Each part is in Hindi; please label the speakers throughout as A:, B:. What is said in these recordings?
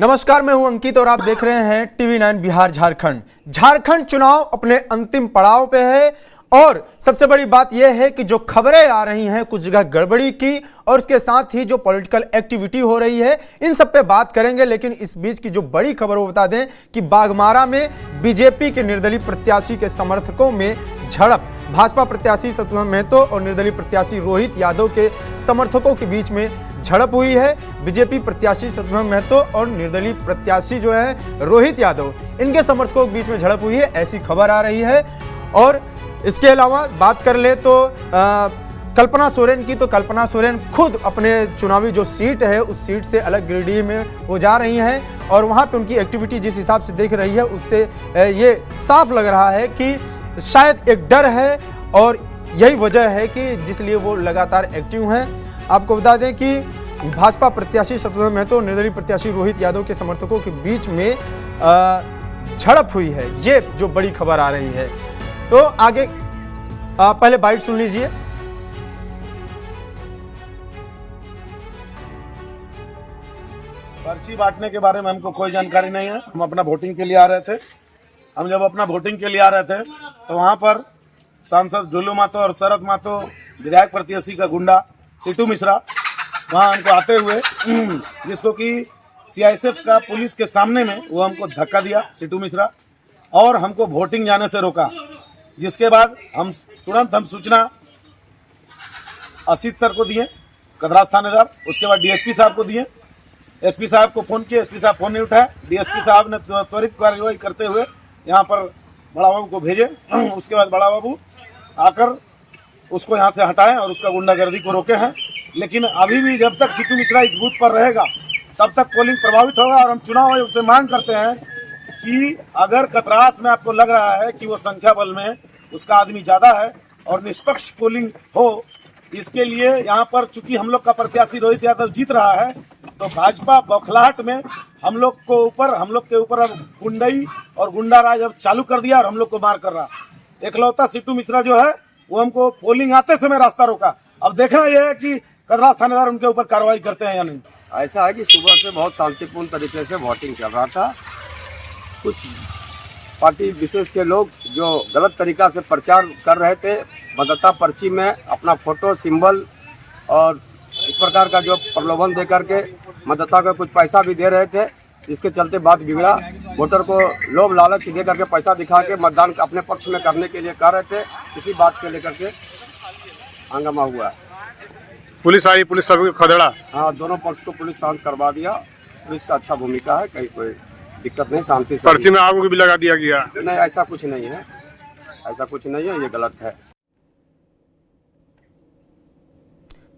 A: नमस्कार, मैं हूं अंकित और आप देख रहे हैं टीवी 9 बिहार झारखंड। झारखंड चुनाव अपने अंतिम पड़ाव पे है और सबसे बड़ी बात यह है कि जो खबरें आ रही हैं कुछ जगह गड़बड़ी की और उसके साथ ही जो पॉलिटिकल एक्टिविटी हो रही है इन सब पे बात करेंगे। लेकिन इस बीच की जो बड़ी खबर वो बता दें कि बाघमारा में बीजेपी के निर्दलीय प्रत्याशी के समर्थकों में झड़प। भाजपा प्रत्याशी शत्रुघ्न महतो और निर्दलीय प्रत्याशी रोहित यादव के समर्थकों के बीच में झड़प हुई है। बीजेपी प्रत्याशी शत्रुघ्न महतो और निर्दलीय प्रत्याशी जो है रोहित यादव, इनके समर्थकों के बीच में झड़प हुई है, ऐसी खबर आ रही है। और इसके अलावा बात कर ले तो कल्पना सोरेन की, तो कल्पना सोरेन खुद अपने चुनावी जो सीट है उस सीट से अलग गिरिडीह में वो जा रही हैं और वहाँ पे उनकी एक्टिविटी जिस हिसाब से देख रही है उससे ये साफ लग रहा है कि शायद एक डर है और यही वजह है कि जिसलिए वो लगातार एक्टिव हैं। आपको बता दें कि भाजपा प्रत्याशी शत्रुघ्न महतो और निर्दलीय प्रत्याशी रोहित यादव के समर्थकों के बीच में झड़प हुई है, ये जो बड़ी खबर आ रही है। तो आगे पहले बाइट सुन लीजिए।
B: पर्ची बांटने के बारे में हमको कोई जानकारी नहीं है। हम अपना वोटिंग के लिए आ रहे थे। हम जब अपना वोटिंग के लिए आ रहे थे तो वहां पर सांसद ढुल्लू महतो और शरद महतो विधायक प्रत्याशी का गुंडा सिटू मिश्रा वहां हमको आते हुए जिसको कि सीआईएसएफ का पुलिस के सामने में वो हमको धक्का दिया सिटू मिश्रा और हमको वोटिंग जाने से रोका। जिसके बाद हम तुरंत सूचना असित सर को दिए, कदरास थानेदार, उसके बाद डीएसपी साहब को दिए। एसपी साहब को फोन किया, एसपी साहब फोन नहीं उठाया। डीएसपी साहब ने त्वरित कार्रवाई करते हुए यहाँ पर बड़ा बाबू को भेजे। उसके बाद बड़ा बाबू आकर उसको यहाँ से हटाएं और उसका गुंडागर्दी को रोके हैं। लेकिन अभी भी जब तक सिटू मिश्रा इस बूथ पर रहेगा तब तक पोलिंग प्रभावित होगा। और हम चुनाव आयोग से मांग करते हैं कि अगर कतरास में आपको लग रहा है कि वो संख्या बल में उसका आदमी ज़्यादा है और निष्पक्ष पोलिंग हो, इसके लिए यहाँ पर चूंकि हम लोग का प्रत्याशी रोहित यादव जीत रहा है तो भाजपा बौखलाहट में हम लोग के ऊपर अब गुंडई और गुंडा राज अब चालू कर दिया और हम लोग को मार कर रहा। एकलौता सिटू मिश्रा जो है वो हमको पोलिंग आते समय रास्ता रोका। अब देखना यह है कि कदरास थानेदार उनके ऊपर कार्रवाई करते हैं या नहीं।
C: ऐसा है कि सुबह से बहुत शांतिपूर्ण तरीके से वोटिंग चल रहा था। कुछ पार्टी विशेष के लोग जो गलत तरीका से प्रचार कर रहे थे, मतदाता पर्ची में अपना फोटो, सिंबल और इस प्रकार का जो प्रलोभन दे करके मतदाता को कुछ पैसा भी दे रहे थे, जिसके चलते बात बिगड़ा। वोटर को लोभ लालच दे करके पैसा दिखा के मतदान अपने पक्ष में करने के लिए कर रहे थे। इसी बात के लेकर के हंगामा हुआ।
D: पुलिस आई, पुलिस सभी खदेड़ा।
C: हाँ, दोनों पक्ष को पुलिस शांत करवा दिया। पुलिस का अच्छा भूमिका है, कहीं कोई दिक्कत नहीं, शांति से।
D: पर्ची में आग भी लगा दिया गया?
C: नहीं, ऐसा कुछ नहीं है, ऐसा कुछ नहीं है, ये गलत है।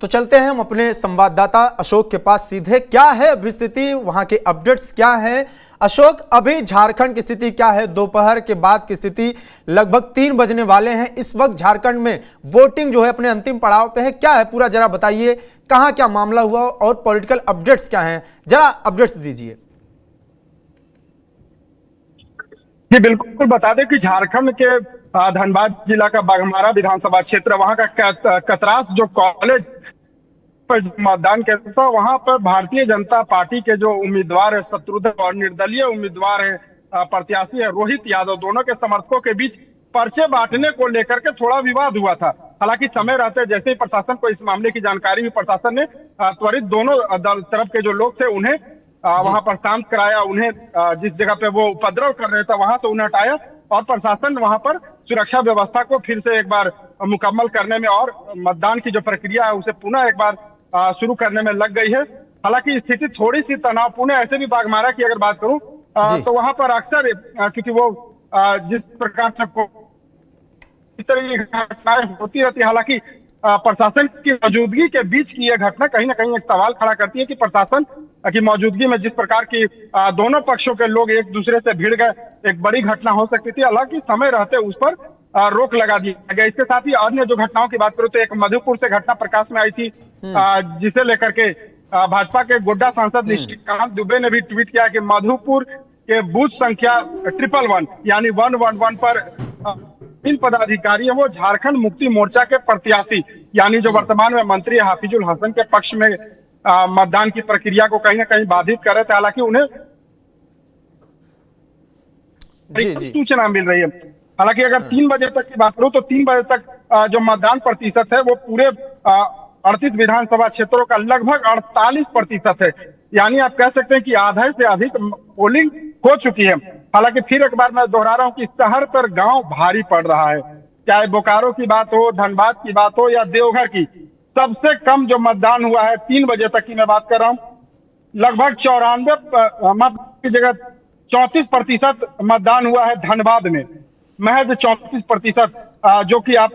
A: तो चलते हैं हम अपने संवाददाता अशोक के पास सीधे। क्या है अभी स्थिति, वहां के अपडेट्स क्या है? अशोक, अभी झारखंड की स्थिति क्या है? दोपहर के बाद की स्थिति, लगभग 3 बजने वाले हैं। इस वक्त झारखंड में वोटिंग जो है अपने अंतिम पड़ाव पे है, क्या है पूरा जरा बताइए, कहां क्या मामला हुआ और पॉलिटिकल अपडेट्स क्या हैं, जरा अपडेट्स दीजिए।
E: जी बिल्कुल, बता दें कि झारखंड के धनबाद जिला का बाघमारा विधानसभा क्षेत्र, वहां का कतरास जो कॉलेज पर मतदान केंद्र था, वहां पर भारतीय जनता पार्टी के जो उम्मीदवार है शत्रुघ्न और निर्दलीय उम्मीदवार है प्रत्याशी है रोहित यादव, दोनों के समर्थकों के बीच पर्चे बांटने को लेकर के थोड़ा विवाद हुआ था। हालांकि समय रहते जैसे ही प्रशासन को इस मामले की जानकारी हुई, प्रशासन ने त्वरित दोनों तरफ के जो लोग थे उन्हें वहां पर शांत कराया। उन्हें जिस जगह पे वो उपद्रव कर रहे थे वहां से उन्हें हटाया और प्रशासन वहां पर सुरक्षा व्यवस्था को फिर से एक बार मुकम्मल करने में और मतदान की जो प्रक्रिया है उसे पुनः एक बार शुरू करने में लग गई है। हालांकि स्थिति थोड़ी सी तनावपूर्ण है। ऐसे भी बाघमारा की अगर बात करूं तो वहां पर अक्सर क्योंकि वो जिस प्रकार से घटनाएं होती रहती है, हालांकि प्रशासन की मौजूदगी के बीच की यह घटना कहीं ना कहीं एक सवाल खड़ा करती है कि प्रशासन की मौजूदगी में जिस प्रकार की दोनों पक्षों के लोग एक दूसरे से भिड़ गए, एक बड़ी घटना हो सकती थी। हालांकि समय रहते उस पर रोक लगा दिया गया। इसके साथ ही अन्य जो घटनाओं की बात करूं तो एक मधुपुर से घटना प्रकाश में आई थी, जिसे लेकर के भाजपा के गोड्डा सांसद निशिकांत दुबे ने भी ट्वीट किया कि मधुपुर के बूथ संख्या 111 यानी 111 पर इन पदाधिकारी है वो झारखंड मुक्ति मोर्चा के प्रत्याशी यानी जो वर्तमान में मंत्री हाफिजुल हसन के पक्ष में मतदान की प्रक्रिया को कहीं ना कहीं बाधित कर रहे थे। हालांकि उन्हें
A: जी।
E: सूचना मिल रही है। हालांकि अगर 3 बजे तक की बात करूं तो 3 बजे तक जो मतदान प्रतिशत है वो पूरे 38 विधानसभा क्षेत्रों का लगभग 48% है। यानी आप कह सकते हैं कि आधे से अधिक पोलिंग हो चुकी है। हालांकि फिर एक बार मैं दोहरा रहा हूं कि शहर पर गांव भारी पड़ रहा है। चाहे बोकारो की बात हो, धनबाद की बात हो या देवघर की, सबसे कम जो मतदान हुआ है 3 बजे तक की मैं बात कर रहा हूं, लगभग 94 माफ कीजिएगा 34% मतदान हुआ है धनबाद में, महज 34%। जो कि आप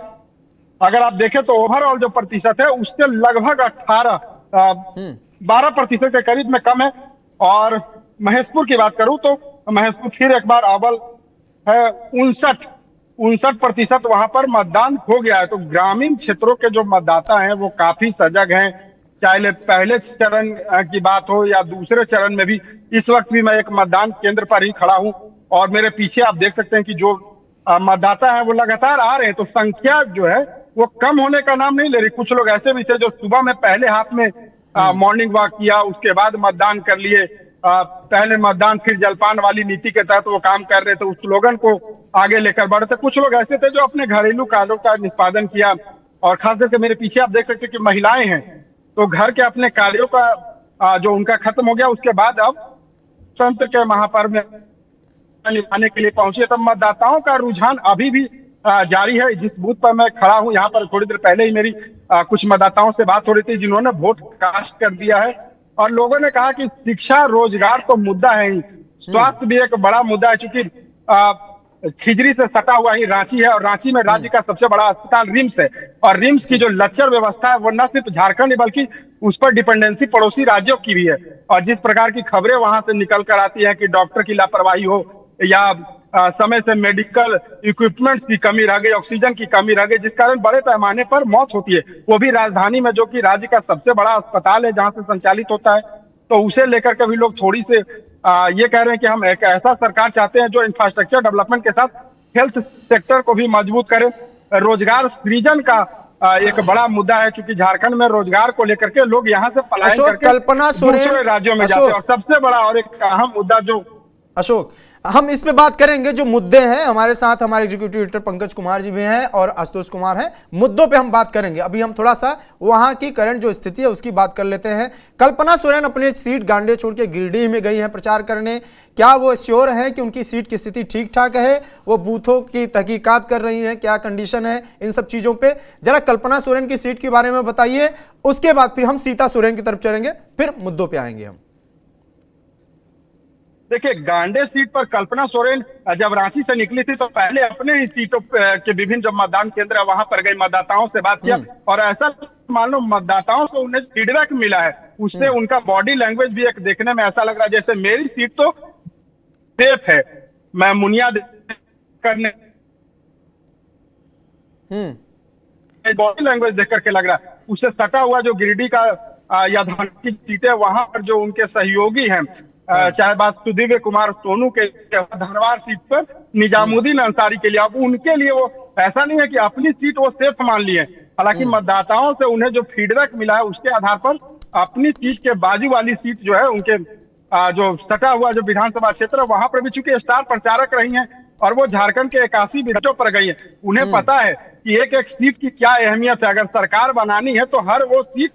E: अगर आप देखें तो ओवरऑल जो प्रतिशत है उससे लगभग 12% के करीब में कम है। और महेशपुर की बात करूं तो महेशपुर फिर एक बार अव्वल है, 59% वहां पर मतदान हो गया है। तो ग्रामीण क्षेत्रों के जो मतदाता हैं वो काफी सजग हैं, चाहे पहले चरण की बात हो या दूसरे चरण में भी। इस वक्त भी मैं एक मतदान केंद्र पर ही खड़ा हूं और मेरे पीछे आप देख सकते हैं कि जो मतदाता है वो लगातार आ रहे हैं। तो संख्या जो है वो कम होने का नाम नहीं ले रही। कुछ लोग ऐसे भी थे जो सुबह में पहले हाथ में मॉर्निंग वॉक किया, उसके बाद मतदान कर लिए, पहले मतदान फिर जलपान वाली नीति के तहत वो काम कर रहे थे, उस स्लोगन को आगे लेकर बढ़े थे। कुछ लोग ऐसे थे जो अपने घरेलू कार्यों का निष्पादन किया। और खास करके मेरे पीछे आप देख सकते हैं कि महिलाएं हैं, तो घर के अपने कार्यों का जो उनका खत्म हो गया, उसके बाद अब तंत्र के महापर्व में निभाने के लिए पहुंचे। तब मतदाताओं का रुझान अभी भी जारी है। जिस बूथ पर मैं खड़ा हूं यहाँ पर थोड़ी देर पहले ही मेरी कुछ मतदाताओं से बात हो रही थी जिन्होंने वोट कास्ट कर दिया है। और लोगों ने कहा कि शिक्षा रोजगार तो मुद्दा है ही, स्वास्थ्य भी एक बड़ा मुद्दा है। चूंकि खिजरी से सटा हुआ ही रांची है और रांची में राज्य का सबसे बड़ा अस्पताल रिम्स है। और रिम्स की जो लचर व्यवस्था है वो न सिर्फ झारखंड बल्कि उस पर डिपेंडेंसी पड़ोसी राज्यों की भी है। और जिस प्रकार की खबरें वहां से निकल कर आती है कि डॉक्टर की लापरवाही हो या समय से मेडिकल इक्विपमेंट्स की कमी रह गई, ऑक्सीजन की कमी रह गई, जिस कारण बड़े पैमाने पर मौत होती है, वो भी राजधानी में, जो कि राज्य का सबसे बड़ा अस्पताल है जहां से संचालित होता है। तो उसे लेकर के भी लोग थोड़ी से ये कह रहे हैं कि हम एक ऐसा सरकार चाहते हैं जो इंफ्रास्ट्रक्चर डेवलपमेंट के साथ हेल्थ सेक्टर को भी मजबूत करे। रोजगार सृजन का एक बड़ा मुद्दा है, क्योंकि झारखंड में रोजगार को लेकर के लोग यहाँ से पलायन करके
A: कल्पना सोरेन
E: दूसरे राज्यों में जाते हैं। और सबसे बड़ा और एक अहम मुद्दा जो
A: अशोक, हम इस पे बात करेंगे जो मुद्दे हैं। हमारे साथ हमारे एग्जीक्यूटिव एडिटर पंकज कुमार जी भी हैं और आशुतोष कुमार हैं। मुद्दों पे हम बात करेंगे। अभी हम थोड़ा सा वहां की करंट जो स्थिति है उसकी बात कर लेते हैं। कल्पना सोरेन अपनी सीट गांडे छोड़ के गिरिडीह में गई हैं प्रचार करने। क्या वो श्योर है कि उनकी सीट की स्थिति ठीक ठाक है? वो बूथों की तहकीकात कर रही है, क्या कंडीशन है इन सब चीजों पे? जरा कल्पना सोरेन की सीट के बारे में बताइए, उसके बाद फिर हम सीता सोरेन की तरफ चलेंगे, फिर मुद्दों पे आएंगे हम।
E: देखिए, गांडे सीट पर कल्पना सोरेन जब रांची से निकली थी तो पहले अपने ही सीटों के विभिन्न जो मतदान केंद्र है वहां पर गई, मतदाताओं से बात किया। और ऐसा मान लो मतदाताओं से उन्हें फीडबैक मिला है, उससे उनका बॉडी लैंग्वेज भी एक देखने में ऐसा लग रहा है जैसे मेरी सीट तो सेफ है, मैं मुनिया करने बॉडी लैंग्वेज देख करके लग रहा है। उससे सटा हुआ जो गिरिडीह का या धान की सीटें, वहां पर जो उनके सहयोगी हैं, चाहे बात सुदीव्य कुमार सोनू के धनवार सीट पर निजामुद्दीन अंसारी के लिए, अब उनके लिए वो ऐसा नहीं है कि अपनी सीट वो सेफ मान लिए। हालांकि मतदाताओं से उन्हें जो फीडबैक मिला है उसके आधार पर अपनी सीट के बाजू वाली सीट जो है उनके जो सटा हुआ जो विधानसभा क्षेत्र है वहां पर भी चूंकि स्टार प्रचारक रही हैं और वो झारखंड के 81 विधानों पर गई है, उन्हें पता है कि एक एक सीट की क्या अहमियत है। अगर सरकार बनानी है तो हर वो सीट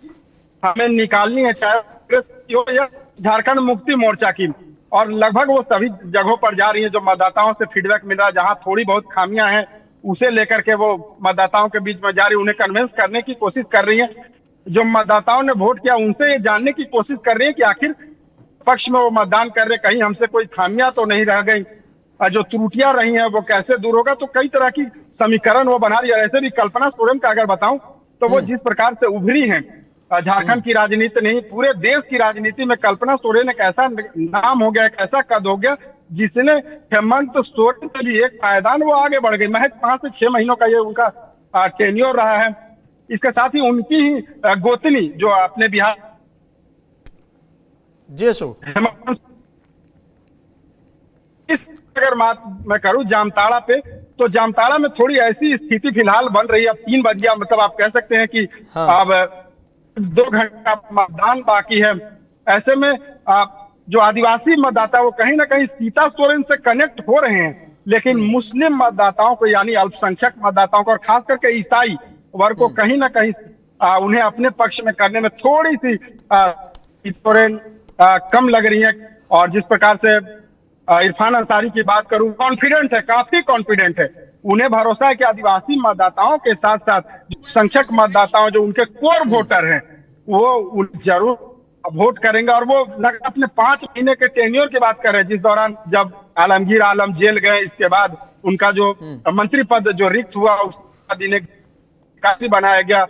E: हमें निकालनी है, चाहे कांग्रेस की हो या झारखंड मुक्ति मोर्चा की। और लगभग वो सभी जगहों पर जा रही है जो मतदाताओं से फीडबैक मिल रहा है। जहां थोड़ी बहुत खामियां हैं उसे लेकर के वो मतदाताओं के बीच में जा रही है, उन्हें कन्विंस करने की कोशिश कर रही है। जो मतदाताओं ने वोट किया उनसे ये जानने की कोशिश कर रही है कि आखिर पक्ष में वो मतदान कर रहे, कहीं हमसे कोई खामियां तो नहीं रह गई, जो त्रुटियां रही हैं वो कैसे दूर होगा। तो कई तरह की समीकरण वो बना रही है। ऐसे भी कल्पना सोरेन का अगर बताऊं तो वो जिस प्रकार से उभरी है झारखंड की राजनीति नहीं पूरे देश की राजनीति में, कल्पना सोरेन एक ऐसा नाम हो गया, एक ऐसा कद हो गया जिसने हेमंत सोरेन से भी एक पायदान वो आगे बढ़ गई। महज 5 से 6 महीनों का ये उनका टेन्योर रहा है। इसके साथ ही उनकी ही गोतनी जो अपने बिहार अगर मैं करूं जामताड़ा पे, तो जामताड़ा में थोड़ी ऐसी स्थिति फिलहाल बन रही है। अब 3 बज गया, मतलब आप कह सकते हैं कि अब 2 घंटा मतदान बाकी है। ऐसे में जो आदिवासी मतदाता वो कहीं ना कहीं सीता सोरेन से कनेक्ट हो रहे हैं। लेकिन मुस्लिम मतदाताओं को यानी अल्पसंख्यक मतदाताओं को और खास करके ईसाई वर्ग को कहीं ना कहीं उन्हें अपने पक्ष में करने में थोड़ी सी सोरेन कम लग रही है। और जिस प्रकार से इरफान अंसारी की बात करूं, कॉन्फिडेंट है, काफी कॉन्फिडेंट है। उन्हें भरोसा है कि आदिवासी मतदाताओं के साथ साथ संख्यक मतदाताओं जो उनके कोर वोटर हैं वो जरूर वोट करेंगे। और वो अपने 5 महीने के टेन्योर की बात कर रहे हैं, जिस दौरान जब आलमगीर आलम जेल गए, इसके बाद उनका जो मंत्री पद जो रिक्त हुआ उसके बाद इन्हें काफी बनाया गया।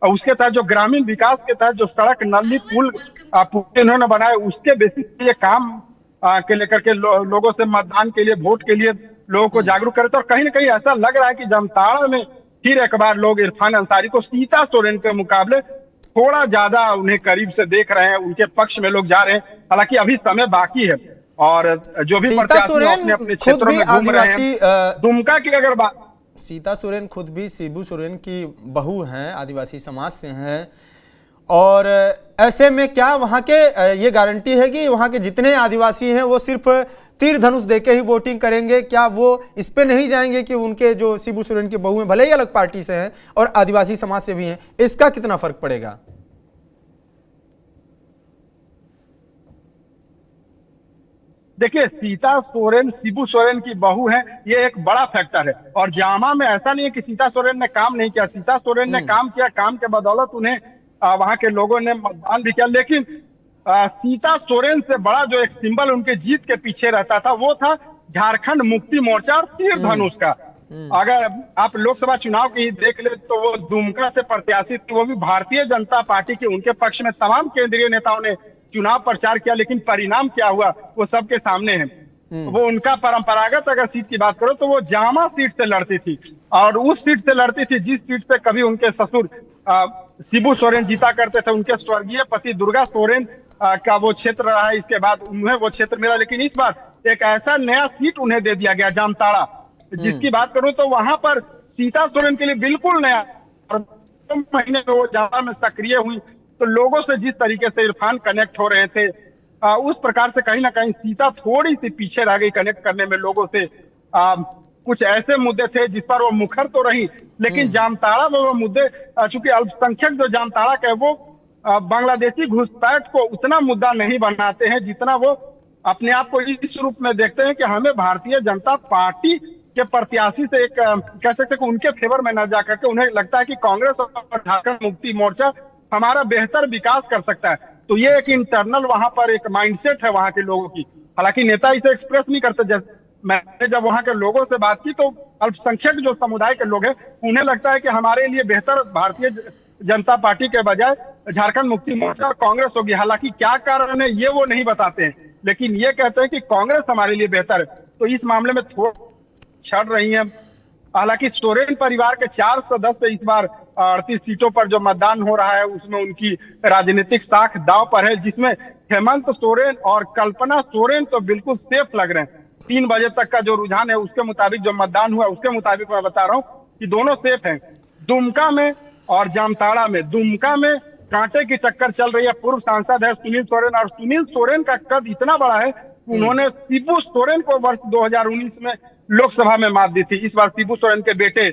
E: उसके तहत जो ग्रामीण विकास के तहत जो सड़क नली पुल इन्होंने बनाए, उसके बेसिस पे ये काम के लेकर के लोगों से मतदान के लिए, वोट के लिए लोगों को जागरूक करे। तो कहीं ना कहीं ऐसा लग रहा है कि जामताड़ा में फिर एक बार लोग इरफान अंसारी को सीता सोरेन के मुकाबले थोड़ा ज्यादा उन्हें करीब से देख रहे हैं, उनके पक्ष में लोग जा रहे हैं। हालांकि अभी समय बाकी है और जो भी प्रत्याशी अपने अपने क्षेत्रों में घूम रहे हैं। दुमका की अगर बात,
A: सीता सोरेन खुद भी शिबू सोरेन की बहू हैं, आदिवासी समाज से हैं, और ऐसे में क्या वहां के ये गारंटी है कि वहां के जितने आदिवासी हैं वो सिर्फ तीर धनुष देके ही वोटिंग करेंगे? क्या वो इस पे नहीं जाएंगे कि उनके जो शिबू सोरेन की बहू हैं, भले ही अलग पार्टी से हैं और आदिवासी समाज से भी हैं, इसका कितना फर्क पड़ेगा?
E: देखिए, सीता सोरेन शिबू सोरेन की बहू है, ये एक बड़ा फैक्टर है। और जामा में ऐसा नहीं है कि सीता सोरेन ने काम नहीं किया, सीता सोरेन ने काम किया। काम के बदौलत उन्हें वहां के लोगों ने मतदान भी किया। लेकिन सीता सोरेन से बड़ा जो एक सिंबल उनके जीत के पीछे रहता था वो था झारखंड मुक्ति मोर्चा और तीर धनुष का। अगर आप लोकसभा चुनाव की देख ले तो वो दुमका से प्रत्याशी थी, वो भी भारतीय जनता पार्टी के। उनके पक्ष में तमाम केंद्रीय नेताओं ने चुनाव प्रचार किया, लेकिन परिणाम क्या हुआ वो सबके सामने है। वो उनका परंपरागत अगर सीट की बात करो तो वो जामा सीट से लड़ती थी, और उस सीट से लड़ती थी जिस सीट पे कभी उनके ससुर शिबू सोरेन जीता करते थे। उनके स्वर्गीय पति दुर्गा सोरेन का वो क्षेत्र रहा है, इसके बाद उन्हें वो क्षेत्र मिला। लेकिन इस बार एक ऐसा नया सीट उन्हें दे दिया गया जामताड़ा, जिसकी बात करूं तो वहां पर सीता सोरेन के लिए बिल्कुल नया। महीने में वो जामा में सक्रिय हुई तो लोगों से जिस तरीके से इरफान कनेक्ट हो रहे थे, उस प्रकार से कहीं ना कहीं सीता थोड़ी सी पीछे रह गई कनेक्ट करने में लोगों से। कुछ ऐसे मुद्दे थे जिस पर वो मुखर तो रही, लेकिन जामताड़ा में वो मुद्दे, चूंकि अल्पसंख्यक जो जामताड़ा के वो बांग्लादेशी घुसपैठ को उतना मुद्दा नहीं बनाते हैं जितना वो अपने आप को इस रूप में देखते हैं कि हमें भारतीय जनता पार्टी के प्रत्याशी से एक कह सकते हैं कि उनके फेवर में न जाकर के उन्हें लगता है कि कांग्रेस और झारखंड मुक्ति मोर्चा हमारा बेहतर विकास कर सकता है। तो ये एक इंटरनल वहां पर एक माइंडसेट है वहां के लोगों की। हालांकि नेता इसे एक्सप्रेस नहीं करते। मैंने जब वहां के लोगों से बात की तो अल्पसंख्यक जो समुदाय के लोग हैं उन्हें लगता है कि हमारे लिए बेहतर भारतीय जनता पार्टी के बजाय झारखंड मुक्ति मोर्चा और कांग्रेस होगी। हालांकि क्या कारण है ये वो नहीं बताते हैं, लेकिन ये कहते हैं कि कांग्रेस हमारे लिए बेहतर है। तो इस मामले में थोड़ा छड़ रही है। हालांकि सोरेन परिवार के 4 सदस्य इस बार 38 सीटों पर जो मतदान हो रहा है उसमें उनकी राजनीतिक साख दांव पर है, जिसमें हेमंत सोरेन और कल्पना सोरेन तो बिल्कुल सेफ लग रहे हैं। 3 बजे तक का जो रुझान है उसके मुताबिक, जो मतदान हुआ उसके मुताबिक मैं बता रहा हूँ कि दोनों सेफ हैं। दुमका में और जामताड़ा में, दुमका में कांटे की टक्कर चल रही है। पूर्व सांसद है सुनील सोरेन, और सुनील सोरेन का कद इतना बड़ा है उन्होंने शिबू सोरेन को वर्ष 2019 में लोकसभा में मात दी थी। इस बार शिबू सोरेन के बेटे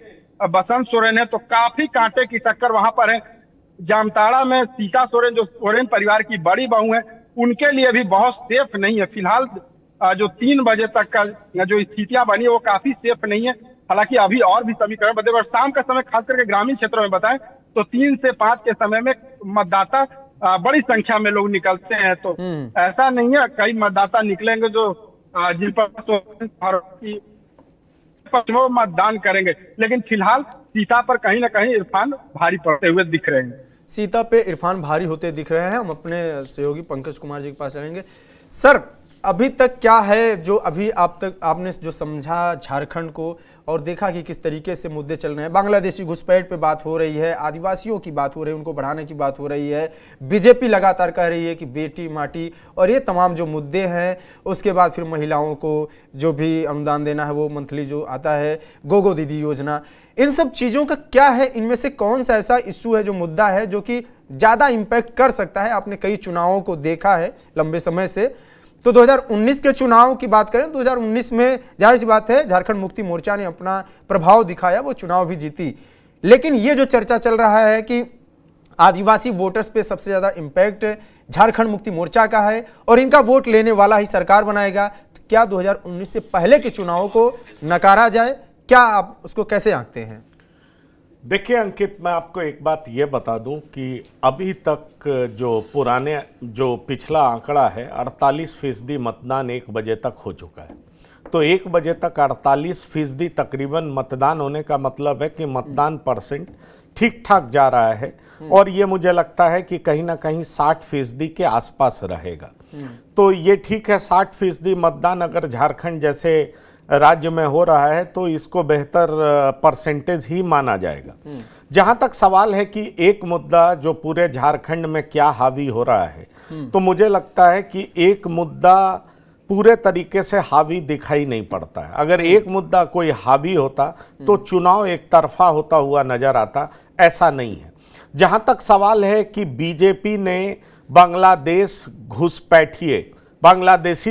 E: बसंत सोरेन है, तो काफी कांटे की टक्कर वहां पर है। जामताड़ा में सीता सोरेन जो सोरेन परिवार की बड़ी बहू है, उनके लिए भी बहुत सेफ नहीं है। फिलहाल जो 3 बजे तक का जो स्थितियां बनी है वो काफी सेफ नहीं है। हालांकि अभी और भी समीकरण बदले, और शाम का समय खास करके ग्रामीण क्षेत्रों में बताएं तो 3 से 5 के समय में मतदाता बड़ी संख्या में लोग निकलते हैं। तो ऐसा नहीं है, कई मतदाता निकलेंगे जो जिन पर मतदान करेंगे। लेकिन फिलहाल सीता पर कहीं ना कहीं इरफान भारी पड़ते हुए दिख रहे हैं।
A: सीता पे इरफान भारी होते दिख रहे हैं। हम अपने सहयोगी पंकज कुमार जी के पास चलेंगे। सर, अभी तक क्या है जो अभी आपने जो समझा झारखंड को और देखा कि किस तरीके से मुद्दे चल रहे हैं? बांग्लादेशी घुसपैठ पे बात हो रही है, आदिवासियों की बात हो रही है, उनको बढ़ाने की बात हो रही है, बीजेपी लगातार कह रही है कि बेटी माटी और ये तमाम जो मुद्दे हैं। उसके बाद फिर महिलाओं को जो भी अनुदान देना है वो मंथली जो आता है, गोगो दीदी योजना, इन सब चीज़ों का क्या है? इनमें से कौन सा ऐसा इशू है जो मुद्दा है जो कि ज़्यादा इम्पैक्ट कर सकता है? आपने कई चुनावों को देखा है लंबे समय से, तो 2019 के चुनाव की बात करें, 2019 में जाहिर सी बात है झारखंड मुक्ति मोर्चा ने अपना प्रभाव दिखाया, वो चुनाव भी जीती। लेकिन ये जो चर्चा चल रहा है कि आदिवासी वोटर्स पे सबसे ज़्यादा इम्पैक्ट झारखंड मुक्ति मोर्चा का है और इनका वोट लेने वाला ही सरकार बनाएगा, तो क्या 2019 से पहले के चुनाव को नकारा जाए? क्या आप उसको कैसे आंकते हैं?
F: देखिए अंकित, मैं आपको एक बात ये बता दूं कि अभी तक जो पिछला आंकड़ा है 48% मतदान 1 बजे तक हो चुका है। तो 1 बजे तक 48% तकरीबन मतदान होने का मतलब है कि मतदान परसेंट ठीक ठाक जा रहा है और ये मुझे लगता है कि कहीं ना कहीं 60% के आसपास रहेगा। तो ये ठीक है, 60% मतदान अगर झारखंड जैसे राज्य में हो रहा है तो इसको बेहतर परसेंटेज ही माना जाएगा। जहां तक सवाल है कि एक मुद्दा जो पूरे झारखंड में क्या हावी हो रहा है, तो मुझे लगता है कि एक मुद्दा पूरे तरीके से हावी दिखाई नहीं पड़ता है। अगर एक मुद्दा कोई हावी होता तो चुनाव एक तरफा होता हुआ नजर आता, ऐसा नहीं है। जहां तक सवाल है कि बीजेपी ने बांग्लादेशी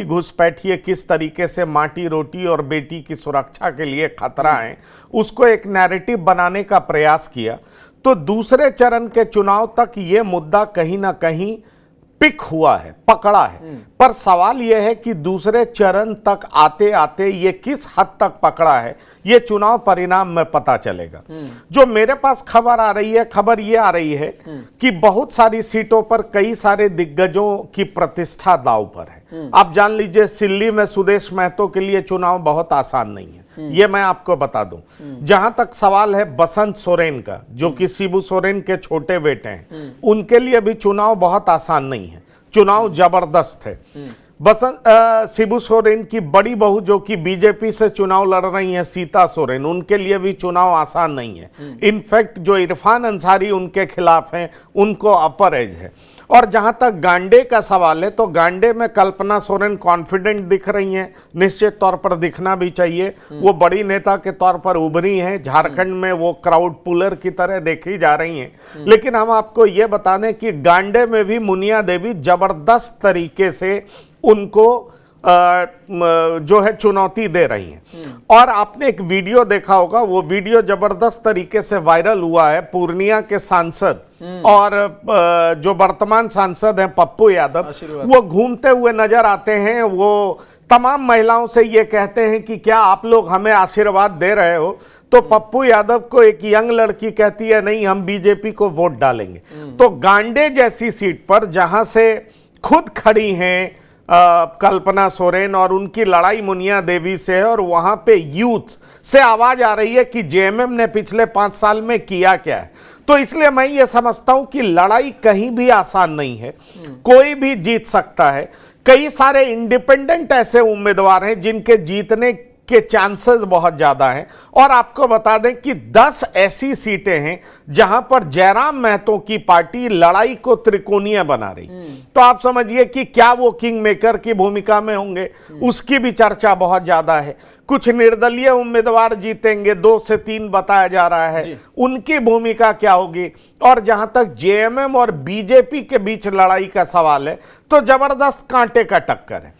F: घुसपैठिए किस तरीके से माटी रोटी और बेटी की सुरक्षा के लिए खतरा है, उसको एक नैरेटिव बनाने का प्रयास किया, तो दूसरे चरण के चुनाव तक ये मुद्दा कहीं ना कहीं पिक हुआ है, पकड़ा है। पर सवाल यह है कि दूसरे चरण तक आते आते ये किस हद तक पकड़ा है, ये चुनाव परिणाम में पता चलेगा। जो मेरे पास खबर ये आ रही है कि बहुत सारी सीटों पर कई सारे दिग्गजों की प्रतिष्ठा दांव पर है। आप जान लीजिए, सिल्ली में सुदेश महतो के लिए चुनाव बहुत आसान नहीं है, ये मैं आपको बता दूं। जहां तक सवाल है बसंत सोरेन का, जो कि शिबू सोरेन के छोटे बेटे हैं, उनके लिए भी चुनाव बहुत आसान नहीं है, चुनाव जबरदस्त है। शिबू सोरेन की बड़ी बहू जो कि बीजेपी से चुनाव लड़ रही हैं, सीता सोरेन, उनके लिए भी चुनाव आसान नहीं है। इनफैक्ट जो इरफान अंसारी उनके खिलाफ हैं, उनको अपर एज है। और जहां तक गांडे का सवाल है, तो गांडे में कल्पना सोरेन कॉन्फिडेंट दिख रही हैं, निश्चित तौर पर दिखना भी चाहिए। वो बड़ी नेता के तौर पर उभरी हैं, झारखंड में वो क्राउड पुलर की तरह देखी जा रही हैं। लेकिन हम आपको ये बता दें कि गांडे में भी मुनिया देवी जबरदस्त तरीके से उनको जो है चुनौती दे रही हैं। और आपने एक वीडियो देखा होगा, वो वीडियो जबरदस्त तरीके से वायरल हुआ है। पूर्णिया के सांसद और जो वर्तमान सांसद हैं पप्पू यादव, वो घूमते हुए नजर आते हैं। वो तमाम महिलाओं से ये कहते हैं कि क्या आप लोग हमें आशीर्वाद दे रहे हो? तो पप्पू यादव को एक यंग लड़की कहती है, नहीं, हम बीजेपी को वोट डालेंगे। तो गांडे जैसी सीट पर जहां से खुद खड़ी हैं कल्पना सोरेन और उनकी लड़ाई मुनिया देवी से है, और वहां पे यूथ से आवाज आ रही है कि जेएमएम ने पिछले 5 साल में किया क्या है। तो इसलिए मैं ये समझता हूं कि लड़ाई कहीं भी आसान नहीं है, कोई भी जीत सकता है। कई सारे इंडिपेंडेंट ऐसे उम्मीदवार हैं जिनके जीतने के चांसेस बहुत ज्यादा हैं। और आपको बता दें कि 10 ऐसी सीटें हैं जहां पर जयराम महतो की पार्टी लड़ाई को त्रिकोणीय बना रही। तो आप समझिए कि क्या वो किंग मेकर की भूमिका में होंगे, उसकी भी चर्चा बहुत ज्यादा है। कुछ निर्दलीय उम्मीदवार जीतेंगे, 2 से 3 बताया जा रहा है, उनकी भूमिका क्या होगी। और जहां तक जेएमएम और बीजेपी के बीच लड़ाई का सवाल है, तो जबरदस्त कांटे का टक्कर है।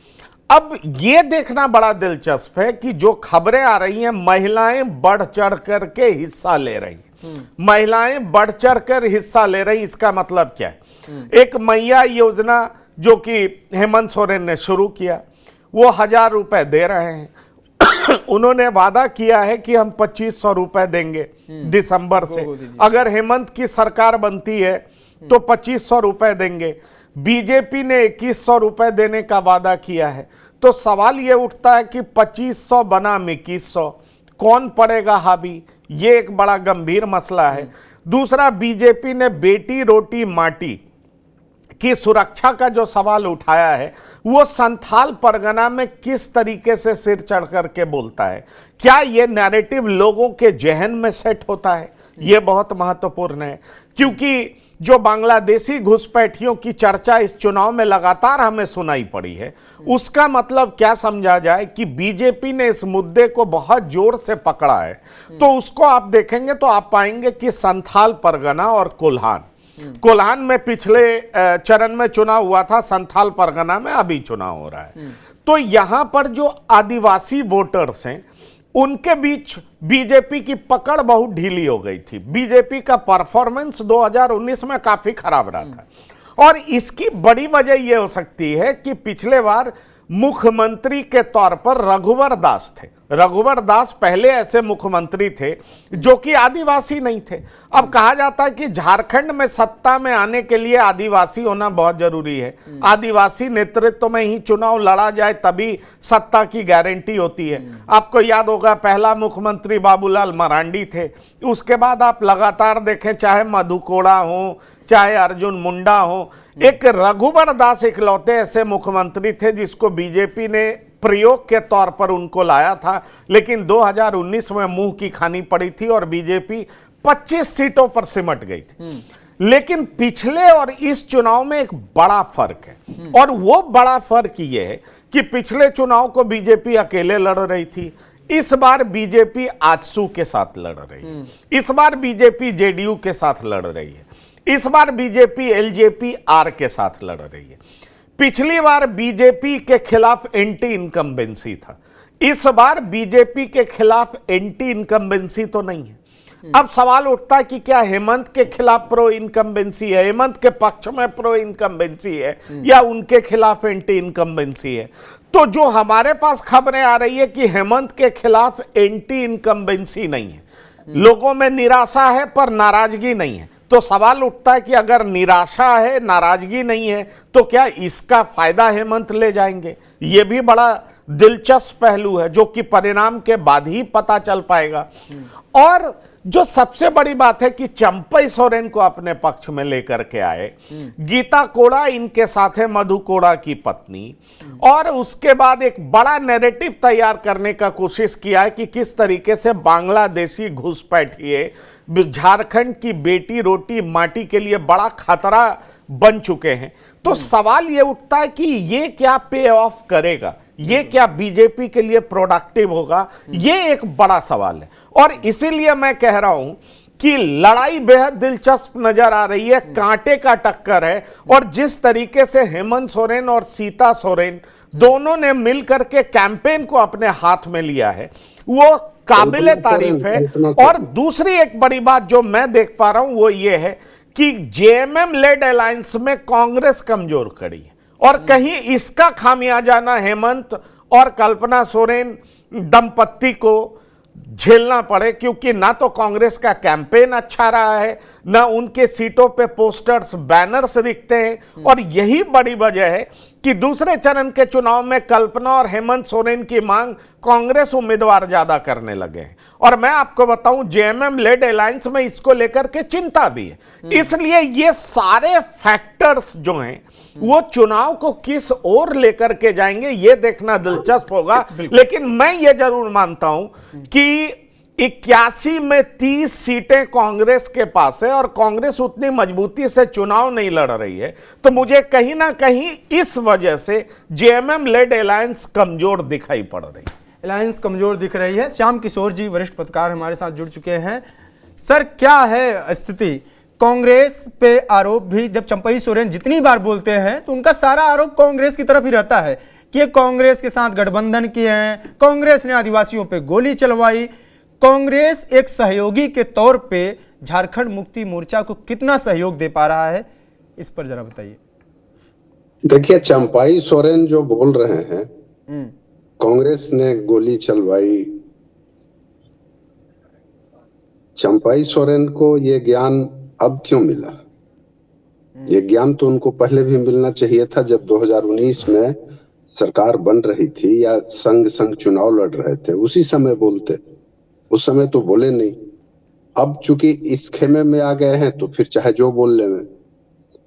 F: अब ये देखना बड़ा दिलचस्प है कि जो खबरें आ रही हैं, महिलाएं बढ़ चढ़ कर के हिस्सा ले रही हैं। महिलाएं बढ़ चढ़ कर हिस्सा ले रही, इसका मतलब क्या है? एक मैया योजना जो कि हेमंत सोरेन ने शुरू किया, वो 1000 रुपए दे रहे हैं। उन्होंने वादा किया है कि हम 2500 रुपए देंगे दिसंबर से। अगर हेमंत की सरकार बनती है तो 2500 रुपए देंगे। बीजेपी ने 2100 रुपए देने का वादा किया है। तो सवाल यह उठता है कि 2500 बनाम 2100 कौन पड़ेगा हावी? ये एक बड़ा गंभीर मसला है। दूसरा, बीजेपी ने बेटी रोटी माटी की सुरक्षा का जो सवाल उठाया है, वो संथाल परगना में किस तरीके से सिर चढ़ करके बोलता है। क्या ये नैरेटिव लोगों के जहन में सेट होता है? ये बहुत महत्वपूर्ण है, क्योंकि जो बांग्लादेशी घुसपैठियों की चर्चा इस चुनाव में लगातार हमें सुनाई पड़ी है, उसका मतलब क्या समझा जाए कि बीजेपी ने इस मुद्दे को बहुत जोर से पकड़ा है। तो उसको आप देखेंगे तो आप पाएंगे कि संथाल परगना और कोल्हान, कोल्हान में पिछले चरण में चुनाव हुआ था, संथाल परगना में अभी चुनाव हो रहा है। तो यहां पर जो आदिवासी वोटर्स हैं उनके बीच बीजेपी की पकड़ बहुत ढीली हो गई थी। बीजेपी का परफॉर्मेंस 2019 में काफी खराब रहा था, और इसकी बड़ी वजह यह हो सकती है कि पिछले बार मुख्यमंत्री के तौर पर रघुवर दास थे। रघुवर दास पहले ऐसे मुख्यमंत्री थे जो कि आदिवासी नहीं थे। अब कहा जाता है कि झारखंड में सत्ता में आने के लिए आदिवासी होना बहुत जरूरी है। आदिवासी नेतृत्व में ही चुनाव लड़ा जाए तभी सत्ता की गारंटी होती है। आपको याद होगा पहला मुख्यमंत्री बाबूलाल मरांडी थे, उसके बाद आप लगातार देखें चाहे मधु कोड़ा हो चाहे अर्जुन मुंडा हो, एक रघुवर दास इकलौते ऐसे मुख्यमंत्री थे जिसको बीजेपी ने प्रयोग के तौर पर उनको लाया था, लेकिन 2019 में मुंह की खानी पड़ी थी और बीजेपी 25 सीटों पर सिमट गई थी। लेकिन पिछले और इस चुनाव में एक बड़ा फर्क है, और वो बड़ा फर्क ये है कि पिछले चुनाव को बीजेपी अकेले लड़ रही थी, इस बार बीजेपी आजसू के साथ लड़ रही है, इस बार बीजेपी जेडीयू के साथ लड़ रही है, इस बार बीजेपी एलजेपी आर के साथ लड़ रही है। पिछली बार बीजेपी के खिलाफ एंटी इनकम्बेंसी था, इस बार बीजेपी के खिलाफ एंटी इनकम्बेंसी तो नहीं है। अब सवाल उठता है कि क्या हेमंत के खिलाफ प्रो इनकम्बेंसी है, हेमंत के पक्ष में प्रो इनकम्बेंसी है, या उनके खिलाफ एंटी इनकम्बेंसी है। तो जो हमारे पास खबरें आ रही है कि हेमंत के खिलाफ एंटी इनकम्बेंसी नहीं है, लोगों में निराशा है पर नाराजगी नहीं है। तो सवाल उठता है कि अगर निराशा है, नाराजगी नहीं है, तो क्या इसका फायदा हेमंत ले जाएंगे? यह भी बड़ा दिलचस्प पहलू है जो कि परिणाम के बाद ही पता चल पाएगा। और जो सबसे बड़ी बात है कि चंपई सोरेन को अपने पक्ष में लेकर के आए, गीता कोड़ा इनके साथ है, मधु कोड़ा की पत्नी, और उसके बाद एक बड़ा नैरेटिव तैयार करने का कोशिश किया है कि किस तरीके से बांग्लादेशी घुसपैठिए झारखंड की बेटी रोटी माटी के लिए बड़ा खतरा बन चुके हैं। तो सवाल यह उठता है कि ये क्या पे ऑफ करेगा, ये क्या बीजेपी के लिए प्रोडक्टिव होगा, ये एक बड़ा सवाल है। और इसीलिए मैं कह रहा हूं कि लड़ाई बेहद दिलचस्प नजर आ रही है, कांटे का टक्कर है। और जिस तरीके से हेमंत सोरेन और सीता सोरेन दोनों ने मिलकर के कैंपेन को अपने हाथ में लिया है, वो काबिले तारीफ है। और दूसरी एक बड़ी बात जो मैं देख पा रहा हूं वो ये है कि जेएमएम लेड अलायंस में कांग्रेस कमजोर खड़ी है, और कहीं इसका खामियाजा ना हेमंत और कल्पना सोरेन दंपत्ति को झेलना पड़े, क्योंकि ना तो कांग्रेस का कैंपेन अच्छा रहा है, ना उनके सीटों पे पोस्टर्स बैनर्स दिखते हैं। और यही बड़ी वजह है कि दूसरे चरण के चुनाव में कल्पना और हेमंत सोरेन की मांग कांग्रेस उम्मीदवार ज्यादा करने लगे हैं। और मैं आपको बताऊं जेएमएम लेड अलायंस में इसको लेकर के चिंता भी है। इसलिए ये सारे फैक्टर्स जो हैं वो चुनाव को किस ओर लेकर के जाएंगे ये देखना दिलचस्प होगा। लेकिन मैं ये जरूर मानता हूं कि 81 में 30 सीटें कांग्रेस के पास है और कांग्रेस उतनी मजबूती से चुनाव नहीं लड़ रही है, तो मुझे कहीं ना कहीं इस वजह से जेएमएम लेड अलायंस कमजोर दिखाई पड़ रही है।
A: अलायंस कमजोर दिख रही है। श्याम किशोर जी वरिष्ठ पत्रकार हमारे साथ जुड़ चुके हैं। सर, क्या है स्थिति? कांग्रेस पे आरोप भी जब चंपई सोरेन जितनी बार बोलते हैं तो उनका सारा आरोप कांग्रेस की तरफ ही रहता है कि ये कांग्रेस के साथ गठबंधन किए हैं, कांग्रेस ने आदिवासियों पे गोली चलवाई। कांग्रेस एक सहयोगी के तौर पे झारखंड मुक्ति मोर्चा को कितना सहयोग दे पा रहा है, इस पर जरा बताइए।
G: देखिए, चंपई सोरेन जो बोल रहे हैं कांग्रेस ने गोली चलवाई, चंपई सोरेन को ये ज्ञान अब क्यों मिला? ये ज्ञान तो उनको पहले भी मिलना चाहिए था, जब 2019 में सरकार बन रही थी या संग चुनाव लड़ रहे थे, उसी समय बोलते। उस समय तो बोले नहीं। अब चूंकि इस खेमे में आ गए हैं तो फिर चाहे जो बोल ले।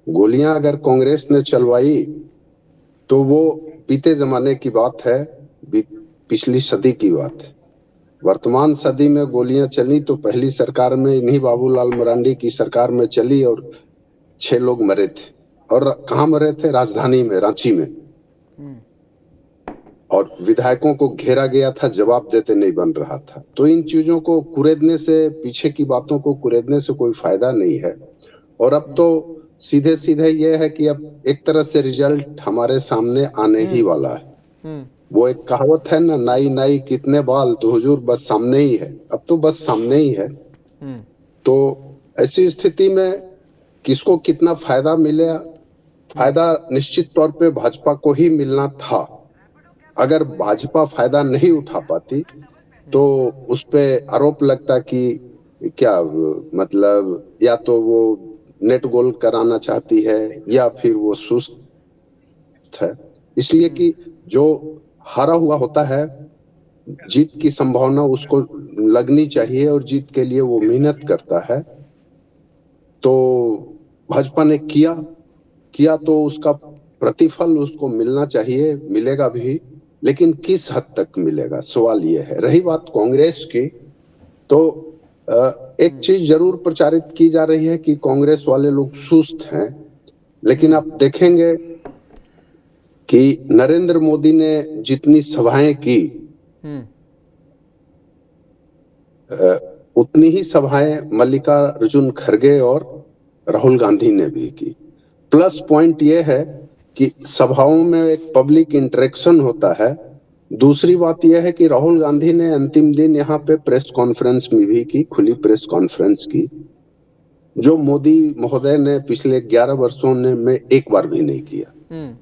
G: गोलियां अगर कांग्रेस ने चलवाई तो वो बीते जमाने की बात है, पिछली सदी की बात है। वर्तमान सदी में गोलियां चली तो पहली सरकार में इन्हीं बाबूलाल मरांडी की सरकार में चली और 6 लोग मरे थे। और कहाँ मरे थे? राजधानी में, रांची में। और विधायकों को घेरा गया था, जवाब देते नहीं बन रहा था। तो इन चीजों को कुरेदने से, पीछे की बातों को कुरेदने से कोई फायदा नहीं है। और अब तो सीधे सीधे ये है कि अब एक तरह से रिजल्ट हमारे सामने आने ही वाला है। वो एक कहावत है ना, नाई नाई कितने बाल, तो हुजूर बस सामने ही है, अब तो बस सामने ही है। तो ऐसी स्थिति में किसको कितना फायदा मिले, फायदा निश्चित तौर पे भाजपा को ही मिलना था। अगर भाजपा फायदा नहीं उठा पाती तो उस पे आरोप लगता कि क्या मतलब या तो वो नेट गोल कराना चाहती है या फिर वो सुस्त है। इसलिए कि जो हारा हुआ होता है, जीत की संभावना उसको लगनी चाहिए और जीत के लिए वो मेहनत करता है। तो भाजपा ने किया तो उसका प्रतिफल उसको मिलना चाहिए, मिलेगा भी, लेकिन किस हद तक मिलेगा सवाल ये है। रही बात कांग्रेस की, तो एक चीज जरूर प्रचारित की जा रही है कि कांग्रेस वाले लोग सुस्त हैं, लेकिन आप देखेंगे कि नरेंद्र मोदी ने जितनी सभाएं की उतनी ही सभाएं मल्लिकार्जुन खड़गे और राहुल गांधी ने भी की। प्लस पॉइंट ये है कि सभाओं में एक पब्लिक इंटरेक्शन होता है। दूसरी बात यह है कि राहुल गांधी ने अंतिम दिन यहाँ पे प्रेस कॉन्फ्रेंस में भी की, खुली प्रेस कॉन्फ्रेंस की, जो मोदी महोदय ने पिछले 11 वर्षों में एक बार भी नहीं किया।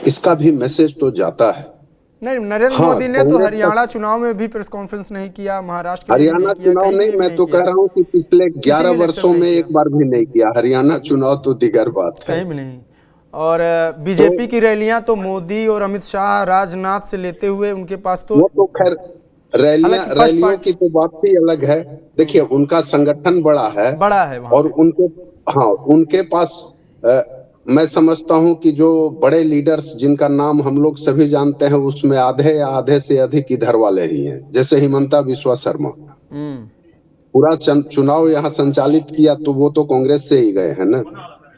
G: इसका भी मैसेज तो जाता है।
A: नहीं, नरेंद्र मोदी ने तो हरियाणा चुनाव में भी प्रेस कॉन्फ्रेंस नहीं किया, महाराष्ट्र में
G: हरियाणा चुनाव नहीं, मैं तो कह रहा हूँ कि पिछले 11 वर्षों में एक बार भी नहीं किया। हरियाणा चुनाव तो दिगर बात है,
A: कहीं भी नहीं। और बीजेपी की रैलियां तो मोदी और अमित शाह, राजनाथ से लेते हुए उनके पास तो
G: वो तो खैर रैलियों की तो बात ही अलग है। देखिए उनका संगठन बड़ा है और उनके पास मैं समझता हूं कि जो बड़े लीडर्स जिनका नाम हम लोग सभी जानते हैं, उसमें आधे या आधे से अधिक इधर वाले ही हैं। जैसे हिमंता बिस्वा शर्मा पूरा चुनाव यहाँ संचालित किया तो वो तो कांग्रेस से ही गए हैं ना।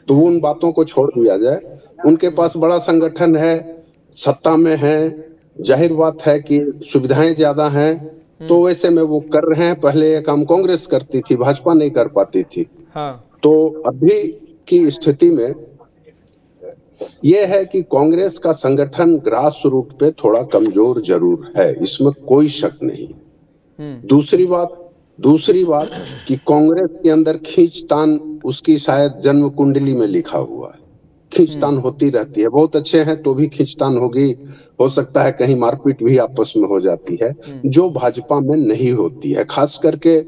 G: तो वो उन बातों को छोड़ दिया जाए, उनके पास बड़ा संगठन है, सत्ता में है, जाहिर बात है कि सुविधाएं ज्यादा हैं, तो वैसे में वो कर रहे हैं। पहले ये काम कांग्रेस करती थी, भाजपा नहीं कर पाती थी। तो अभी की स्थिति में ये है कि कांग्रेस का संगठन ग्रास रूट पे थोड़ा कमजोर जरूर है, इसमें कोई शक नहीं। दूसरी बात कि कांग्रेस के अंदर खींचतान उसकी शायद जन्म कुंडली में लिखा हुआ है, खींचतान होती रहती है। बहुत अच्छे हैं तो भी खींचतान होगी, हो सकता है कहीं मारपीट भी आपस में हो जाती है, जो भाजपा में नहीं होती है। खास करके